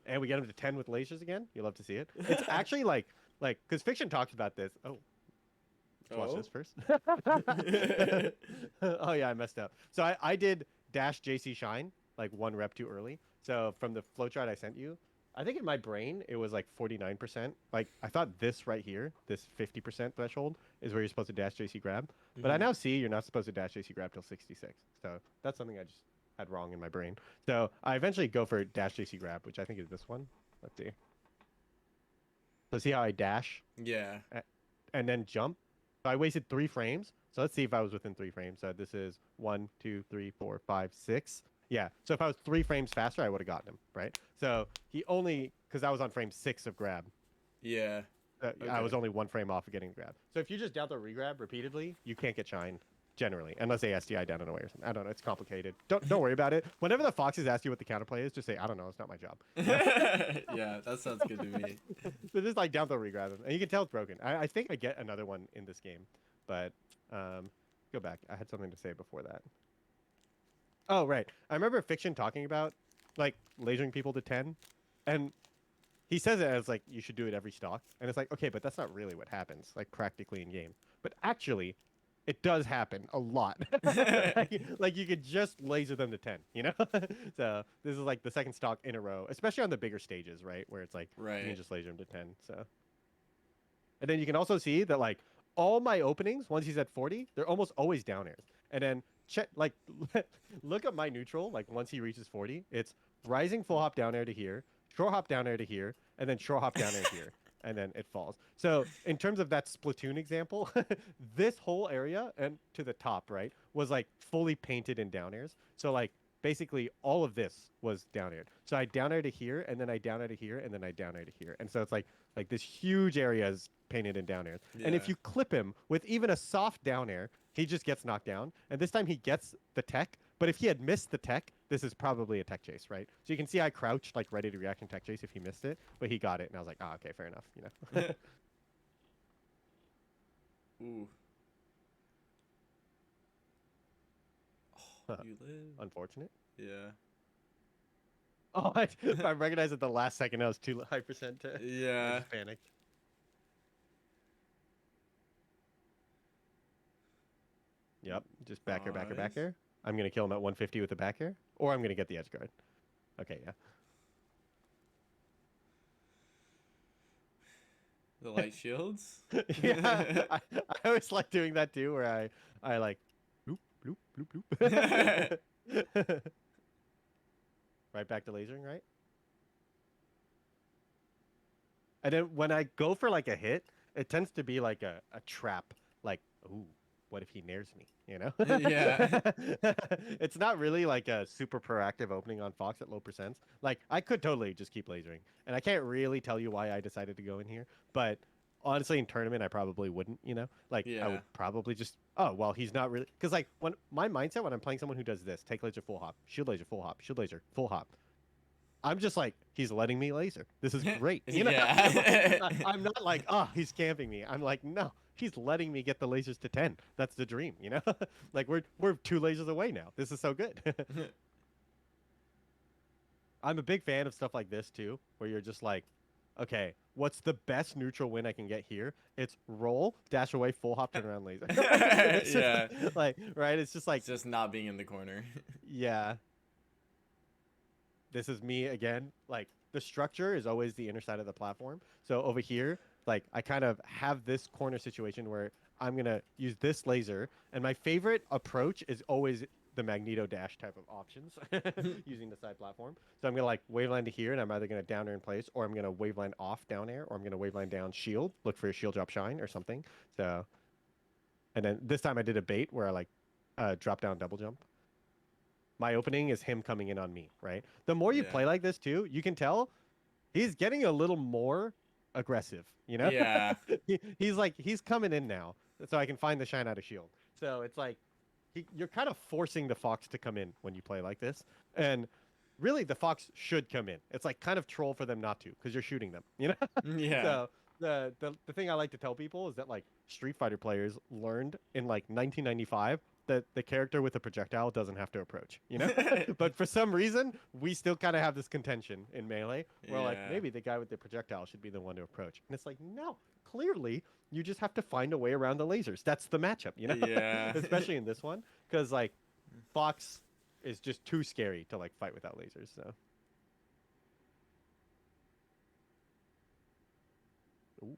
And we get him to 10 with lasers again. You love to see it. It's actually like because fiction talks about this. Oh, let's watch Oh? this first. Oh yeah, I messed up. So I did dash JC shine like one rep too early. So from the flowchart I sent you, I think in my brain it was like 49%. Like I thought this right here, this 50% threshold is where you're supposed to dash JC grab. But I Hmm. now see you're not supposed to dash JC grab till 66. So that's something I just had wrong in my brain. So I eventually go for dash JC grab, which I think is this one. Let's see. So see how I dash Yeah. and then jump. So I wasted 3 frames. So let's see if I was within 3 frames. So this is 1, 2, 3, 4, 5, 6. Yeah. So if I was 3 frames faster, I would have gotten him, right? So he only, because I was on frame 6 of grab. Yeah. I was Okay. only 1 frame off of getting grab. So if you just down throw regrab repeatedly, you can't get shine generally, unless they SDI down and away or something. I don't know. It's complicated. Don't worry about it. Whenever the foxes ask you what the counterplay is, just say I don't know. It's not my job. You know. Yeah, that sounds good to me. So just like down throw regrab them, and you can tell it's broken. I think I get another one in this game, but go back. I had something to say before that. Oh right, I remember Fiction talking about like lasering people to 10, and he says it as like you should do it every stock, and it's like okay, but that's not really what happens like practically in game. But actually, it does happen a lot. Like you could just laser them to 10, you know. So this is like the second stock in a row, especially on the bigger stages, right, where it's like you can Right. just laser them to 10. So and then you can also see that like all my openings once he's at 40, they're almost always down airs. And then check like look at my neutral like once he reaches 40, it's rising full hop down air to here, short hop down air to here, and then short hop down air here. And then it falls. So in terms of that Splatoon example, this whole area and to the top, right, was like fully painted in down airs. So like basically all of this was down aired. So I down air to here, and then I down air to here, and then I down air to here. And so it's like this huge area is painted in down airs. And if Yeah. you clip him with even a soft down air, he just gets knocked down. And this time he gets the tech. But if he had missed the tech, this is probably a tech chase, right? So you can see I crouched like ready to react in tech chase if he missed it, but he got it, and I was like, ah, okay, fair enough, you know. Ooh. You live. Unfortunate. Yeah. Oh, I recognized at the last second I was too high percent to. I Yeah. just panicked. Yep, just back air, back air, back Nice. air. I'm gonna kill him at 150 with the back air, or I'm gonna get the edge guard. Okay, yeah. The light shields. Yeah, I always like doing that too, where I like bloop bloop bloop bloop. Right back to lasering, right? And then when I go for like a hit, it tends to be like a trap. Like, ooh, what if he nares me? You know? Yeah. It's not really like a super proactive opening on Fox at low percents. Like, I could totally just keep lasering. And I can't really tell you why I decided to go in here. But honestly, in tournament, I probably wouldn't, you know? Like, I Yeah. would probably just, oh, well, he's not really. Because, like, when my mindset when I'm playing someone who does this, take laser full hop, shield laser full hop, shield laser full hop, I'm just like, he's letting me laser. This is great. You know, Yeah. I'm not like, oh, he's camping me. I'm like, no, he's letting me get the lasers to 10. That's the dream, you know? Like we're 2 lasers away now. This is so good. I'm a big fan of stuff like this too, where you're just like, okay, what's the best neutral win I can get here? It's roll, dash away, full hop, turn around laser. It's just Yeah. like, right? It's just like, It's just not being in the corner. yeah, this is me again. Like the structure is always the inner side of the platform. So over here, like I kind of have this corner situation where I'm gonna use this laser, and my favorite approach is always the Magneto dash type of options using the side platform. So I'm gonna like waveline to here, and I'm either gonna down air in place, or I'm gonna waveline off down air, or I'm gonna waveline down shield, look for a shield drop shine or something. So, and then this time I did a bait where I like drop down double jump. My opening is him coming in on me, right? The more you Yeah. play like this too, you can tell he's getting a little more aggressive, you know? Yeah. He's like he's coming in now, so I can find the shine out of shield. So it's like you're kind of forcing the fox to come in when you play like this, and really the fox should come in. It's like kind of troll for them not to because you're shooting them, you know? Yeah. So the thing I like to tell people is that like Street Fighter players learned in like 1995 that the character with a projectile doesn't have to approach, you know? But for some reason, we still kind of have this contention in Melee where like Yeah. maybe the guy with the projectile should be the one to approach. And it's like, no, clearly you just have to find a way around the lasers. That's the matchup, you know? Yeah. Especially in this one cuz like Fox is just too scary to like fight without lasers, so Ooh,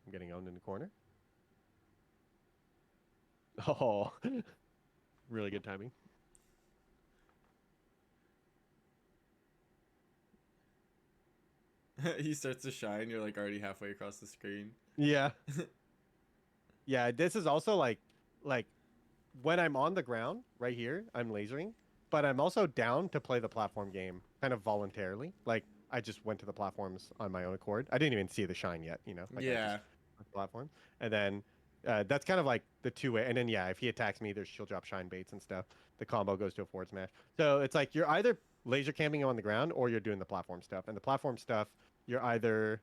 I'm getting owned in the corner. Oh, really good timing. He starts to shine. You're like already halfway across the screen. Yeah. Yeah, this is also like when I'm on the ground right here, I'm lasering, but I'm also down to play the platform game kind of voluntarily. Like I just went to the platforms on my own accord. I didn't even see the shine yet, like I just Yeah. went to the platform. And then that's kind of like the two-way. And then yeah, if he attacks me, there's shield drop shine baits and stuff. The combo goes to a forward smash. So it's like you're either laser camping on the ground or you're doing the platform stuff. And the platform stuff, you're either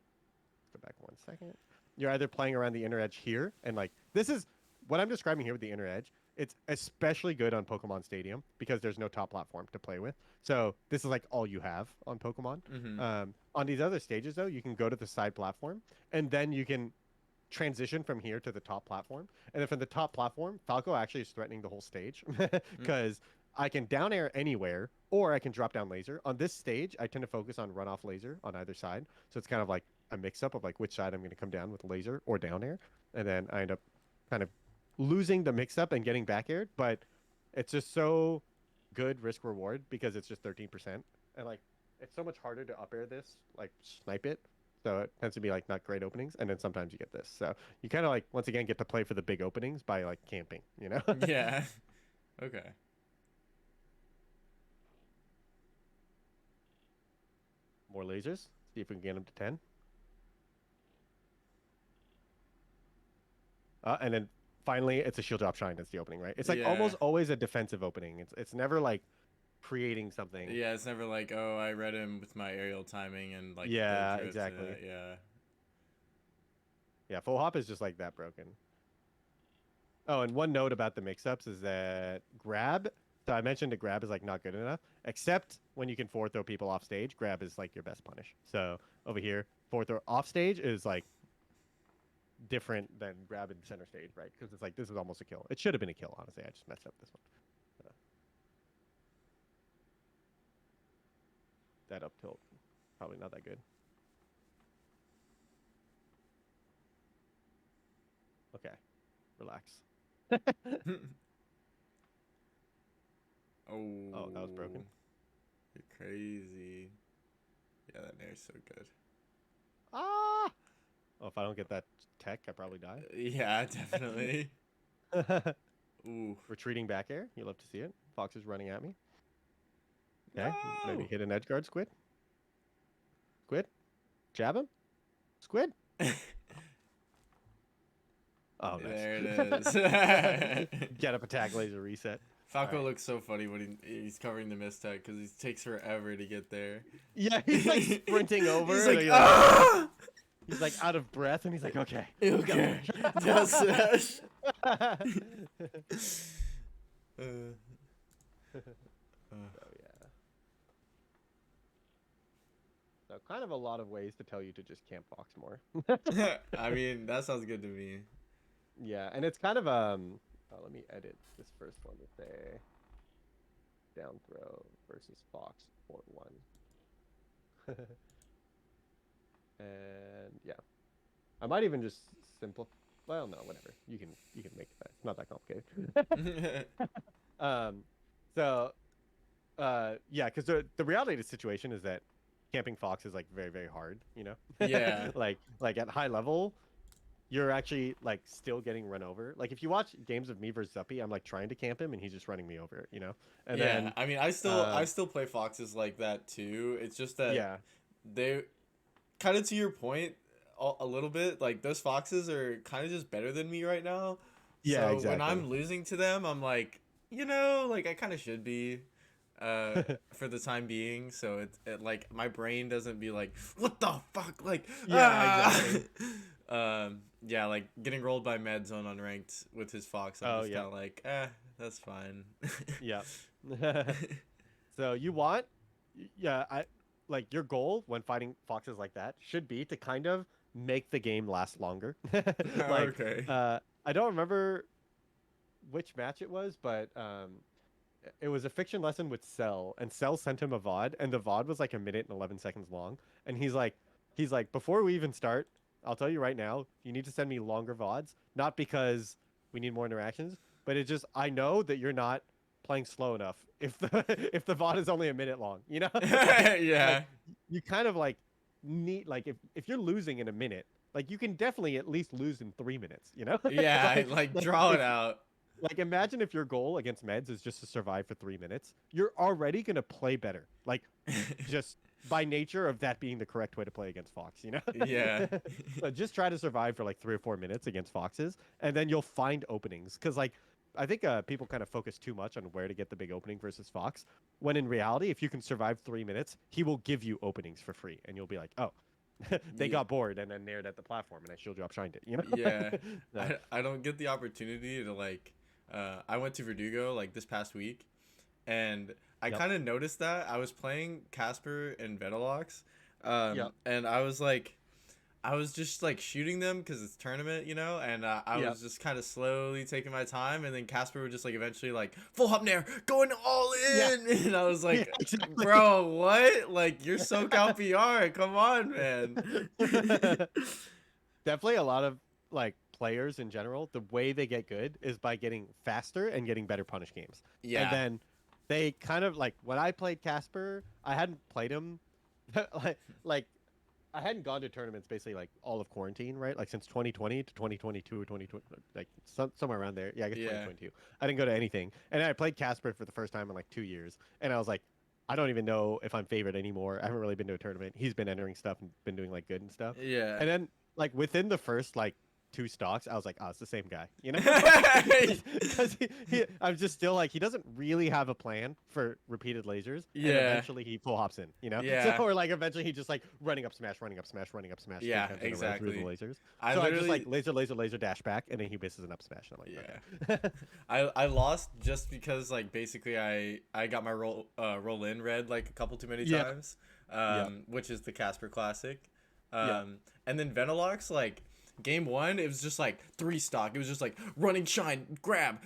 go back 1 second. You're either playing around the inner edge here, and like this is what I'm describing here with the inner edge. It's especially good on Pokemon Stadium because there's no top platform to play with. So this is like all you have on Pokemon. Mm-hmm. On these other stages, though, you can go to the side platform, and then you can transition from here to the top platform. And then from the top platform, Falco actually is threatening the whole stage because I can down air anywhere or I can drop down laser. On this stage, I tend to focus on runoff laser on either side. So it's kind of like a mix up of like which side I'm going to come down with laser or down air. And then I end up kind of losing the mix up and getting back aired. But it's just so good risk reward because it's just 13%. And like it's so much harder to up air this, like snipe it, so it tends to be like not great openings, and then sometimes you get this. So you kind of like once again get to play for the big openings by like camping, Yeah. Okay. More lasers. See if we can get them to 10. And then finally, it's a shield drop shine. That's the opening, right? It's like Yeah. almost always a defensive opening. It's never like creating something. Yeah, it's never like, oh, I read him with my aerial timing and like they Yeah, drew it to exactly. that. Yeah. Yeah, full hop is just like that broken. Oh, and one note about the mix-ups is that grab. So I mentioned the grab is like not good enough, except when you can forward throw people off stage. Grab is like your best punish. So over here, forward throw off stage is like different than grab in center stage, right? Because it's like this is almost a kill. It should have been a kill, honestly. I just messed up this one. That up tilt, probably not that good. Okay, relax. Oh, that was Oh, broken. you're crazy. Yeah, that nair's so good. Ah! Oh, if I don't get that tech, I probably die. Yeah, definitely. Ooh. Retreating back air. You love to see it. Fox is running at me. Okay, maybe No. hit an edge guard, Squid. Squid, jab him. Squid. Oh, nice. There it is. Get up, attack, laser, reset. Falco Alright. looks so funny when he's covering the mistech because he takes forever to get there. Yeah, he's like sprinting over. He's and like, like, ah! he's like out of breath, and he's like, okay. Okay. That's it. Uh, So yeah. So kind of a lot of ways to tell you to just camp Fox more. I mean, that sounds good to me. Yeah, and it's kind of let me edit this first one to say down throw versus Fox 4-1. And yeah, I might even just simplify. Well, no, whatever. You can make that. It's not that complicated. um, so yeah, because the reality of the situation is that camping Fox is like very very hard. Yeah. Like at high level, you're actually like still getting run over. Like if you watch games of me versus Zuppy, I'm like trying to camp him and he's just running me over. And Yeah. then I mean, I still play foxes like that too. It's just that yeah, they kind of to your point a little bit like those foxes are kind of just better than me right now. yeah, So when exactly. I'm losing to them, I'm like, like I kind of should be for the time being, so it like my brain doesn't be like what the fuck like Yeah, exactly. yeah, like getting rolled by meds on unranked with his fox, I'm Oh just yeah, kind of like that's fine. yeah. So you want, yeah, I like your goal when fighting foxes like that should be to kind of make the game last longer. Like, Okay. I don't remember which match it was, but it was a fiction lesson with Cell, and Cell sent him a VOD, and the VOD was like a minute and 11 seconds long, and he's like, He's like, before we even start, I'll tell you right now, you need to send me longer VODs, not because we need more interactions, but it just I know that you're not playing slow enough if the if the VOD is only a minute long, you know? Like Yeah. you kind of like need like if you're losing in a minute, like you can definitely at least lose in 3 minutes, you know? Yeah, like like like draw it if out. like imagine if your goal against meds is just to survive for 3 minutes, you're already gonna play better. Like just by nature of that being the correct way to play against Fox, you know? Yeah. But just try to survive for like 3 or 4 minutes against Foxes, and then you'll find openings. Because like I think people kind of focus too much on where to get the big opening versus Fox, when in reality, if you can survive 3 minutes, he will give you openings for free, and you'll be like, oh, they Yeah. got bored and then nared at the platform, and I shield drop shined it, you know? Yeah. So, I don't get the opportunity to like I went to Verdugo like this past week, and I yep, kind of noticed that I was playing Casper and Vetalox, yep, and I was just like shooting them because it's tournament, you know, and I yep. was just kind of slowly taking my time, and then Casper would just like eventually like full hop nair, going all Yeah, in, and I was yeah, like, exactly. bro, what? Like you're SoCal PR, come on, man. Definitely a lot of like players in general, the way they get good is by getting faster and getting better punish games. And Yeah, then they kind of like when I played Casper, I hadn't played him like I hadn't gone to tournaments basically like all of quarantine, right? Like since 2020 to 2022 or 2020, like somewhere around there. Yeah, I guess yeah, 2022. I didn't go to anything. And I played Casper for the first time in like 2 years. And I was like, I don't even know if I'm favored anymore. I haven't really been to a tournament. He's been entering stuff and been doing like good and stuff. yeah. And then like within the first like two stocks, I was like, oh, it's the same guy, you know? Because I'm just still like, he doesn't really have a plan for repeated lasers, and Yeah, eventually he full hops in, you know? So, yeah, or like eventually he just like running up smash, running up smash, running up smash three yeah, times in a row through the exactly. lasers. I So I'm just like literally, laser, laser, laser dash back, and then he misses an up smash. And I'm yeah. like, okay. I lost just because like basically I got my roll in red like a couple too many Yeah. times, Yep. which is the Casper classic, Yep. and then Venalox like game one it was just like three stock. It was just like running shine, grab,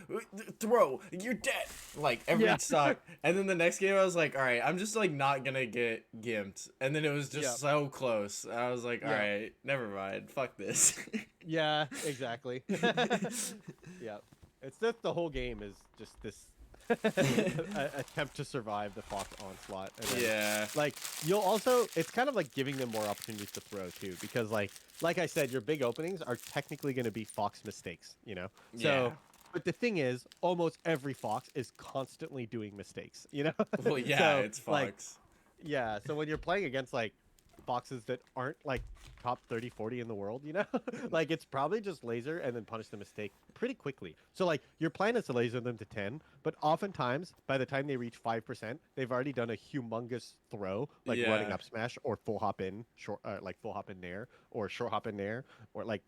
throw, you're dead like every Yeah. stock. And then the next game I was like, all right, I'm just like not gonna get gimped. And then it was Yeah. just so close. I was like, all Yeah. right, never mind, fuck this. Yeah. Exactly. Yeah. It's just the whole game is just this attempt to survive the Fox onslaught, and then Yeah, like you'll also it's kind of like giving them more opportunities to throw too, because like I said, your big openings are technically going to be Fox mistakes, you know. So, yeah. but the thing is, almost every Fox is constantly doing mistakes, you know. Well, yeah, So it's like Fox. yeah, so when you're playing against like boxes that aren't like top 30, 40 in the world, you know? Like it's probably just laser and then punish the mistake pretty quickly. So like your plan is to laser them to 10, but oftentimes by the time they reach 5%, they've already done a humongous throw, like running Yeah, up smash or full hop in short like full hop in nair or short hop in nair or like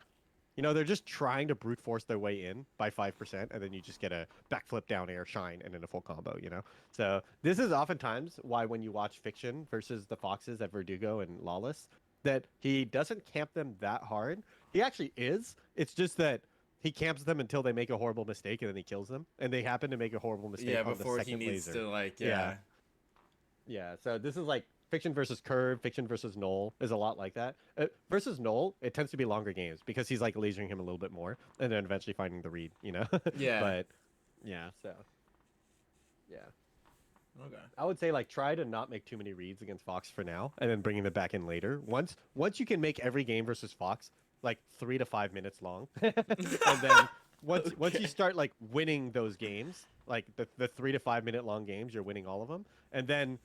they're just trying to brute force their way in by 5%, and then you just get a backflip down air shine and then a full combo, you know? So this is oftentimes why when you watch Fiction versus the Foxes at Verdugo and Lawless, that he doesn't camp them that hard. He actually is. It's just that he camps them until they make a horrible mistake and then he kills them. And they happen to make a horrible mistake yeah. on the Before he second needs laser. to like, Yeah. yeah, Yeah, so this is like Fiction versus Curve, Fiction versus Null is a lot like that. Versus Null, it tends to be longer games because he's like lasering him a little bit more and then eventually finding the read, you know? yeah. But yeah, so yeah. Okay. I would say like try to not make too many reads against Fox for now and then bringing them back in later. Once you can make every game versus Fox like 3 to 5 minutes long, and then once you Okay. start like winning those games, like the 3 to 5 minute long games, you're winning all of them, and then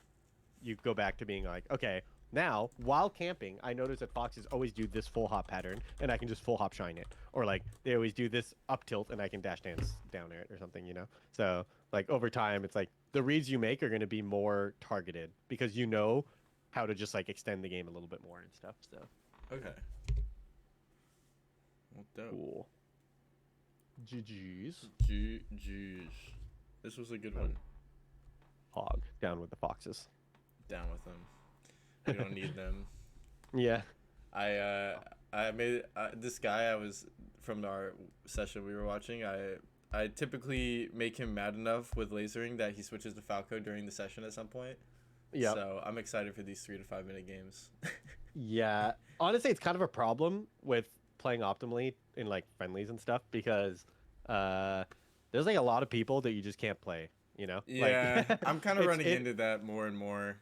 you go back to being like, okay, now while camping, I notice that foxes always do this full hop pattern, and I can just full hop shine it, or like they always do this up tilt, and I can dash dance down it or something, you know. So like over time, it's like the reads you make are going to be more targeted because you know how to just like extend the game a little bit more and stuff. So Okay. Well, dope. cool. GG's. Jeez. This was a good one. Hog down with the foxes. Down with them. We don't need them. Yeah. I I made this guy I was from our session we were watching. I typically make him mad enough with lasering that he switches to Falco during the session at some point. Yep. So I'm excited for these 3 to 5 minute games. Yeah. Honestly, it's kind of a problem with playing optimally in like friendlies and stuff because uh there's like a lot of people that you just can't play, you know? Like Yeah, I'm kind of it's running it into that more and more.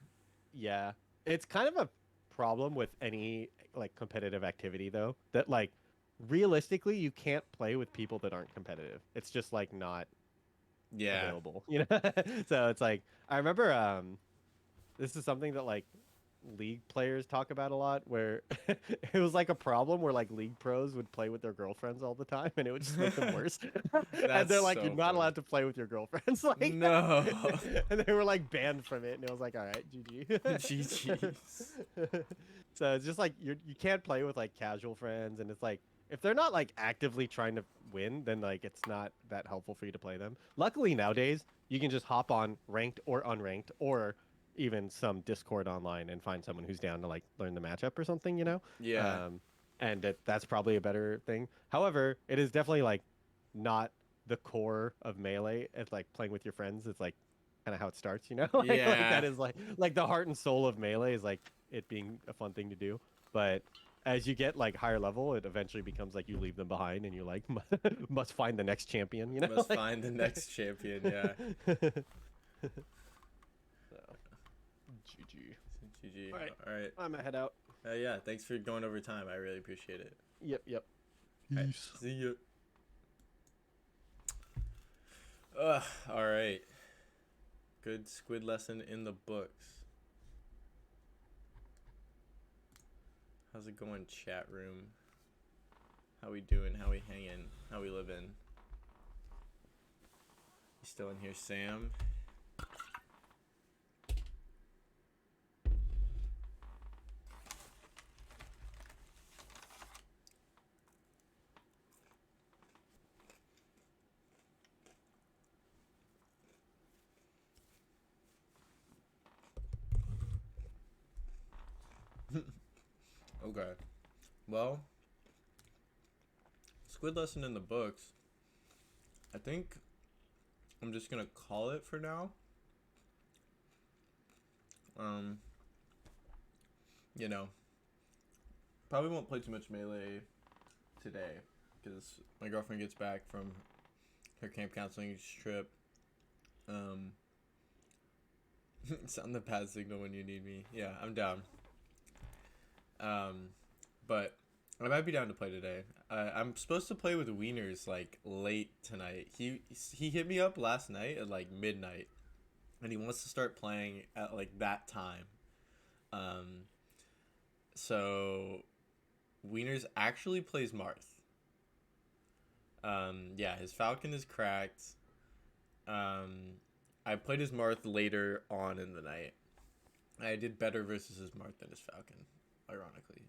yeah. It's kind of a problem with any like competitive activity though, that like realistically you can't play with people that aren't competitive. It's just like not Yeah. available, you know? So it's like I remember this is something that like league players talk about a lot where it was like a problem where like league pros would play with their girlfriends all the time and it would just make them worse. And That's they're like, you're so not funny. allowed to play with your girlfriends. Like No. and they were like banned from it and it was like, all right, GG. GG's. So it's just like you can't play with like casual friends and it's like if they're not like actively trying to win, then like it's not that helpful for you to play them. Luckily nowadays, you can just hop on ranked or unranked or even some Discord online and find someone who's down to like learn the matchup or something, you know? Yeah. Um, and that's probably a better thing. However, it is definitely like not the core of Melee. It's like playing with your friends. It's like kind of how it starts, you know? Like Yeah. that is like the heart and soul of Melee is like it being a fun thing to do. But as you get like higher level, it eventually becomes like you leave them behind and you like must find the next champion, you know? Must Like find the next champion. Yeah. so, GG. GG. All right, All right. I'm gonna head out. Yeah. Thanks for going over time. I really appreciate it. Yep, yep. All right. Peace. See you. Ugh. All right. Good squid lesson in the books. How's it going, chat room? How we doing? How we hanging? How we living? You still in here, Sam? Okay. Well, squid lesson in the books. I think I'm just gonna call it for now. Um, you know, probably won't play too much melee today because my girlfriend gets back from her camp counseling trip. Um, sound the pad signal when you need me. Yeah, I'm down. Um, but I might be down to play today. I'm supposed to play with Wieners like late tonight. He hit me up last night at like midnight, and he wants to start playing at like that time. Um, so Wieners actually plays Marth. Yeah, his Falcon is cracked. I played his Marth later on in the night. I did better versus his Marth than his Falcon, ironically.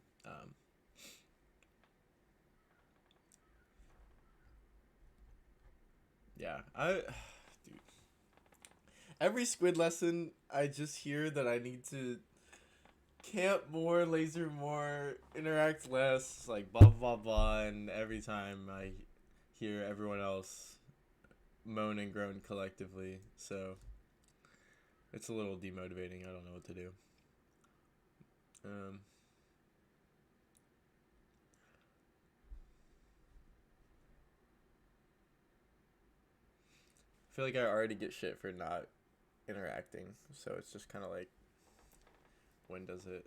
Yeah, dude. Every squid lesson, I just hear that I need to camp more, laser more, interact less, like blah blah blah, and every time I hear everyone else moan and groan collectively, so it's a little demotivating. I don't know what to do. Um, I feel like I already get shit for not interacting, so it's just kind of like, when does it?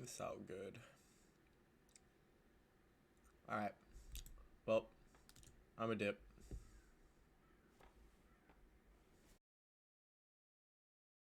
This out good. All right. Well, I'm a dip.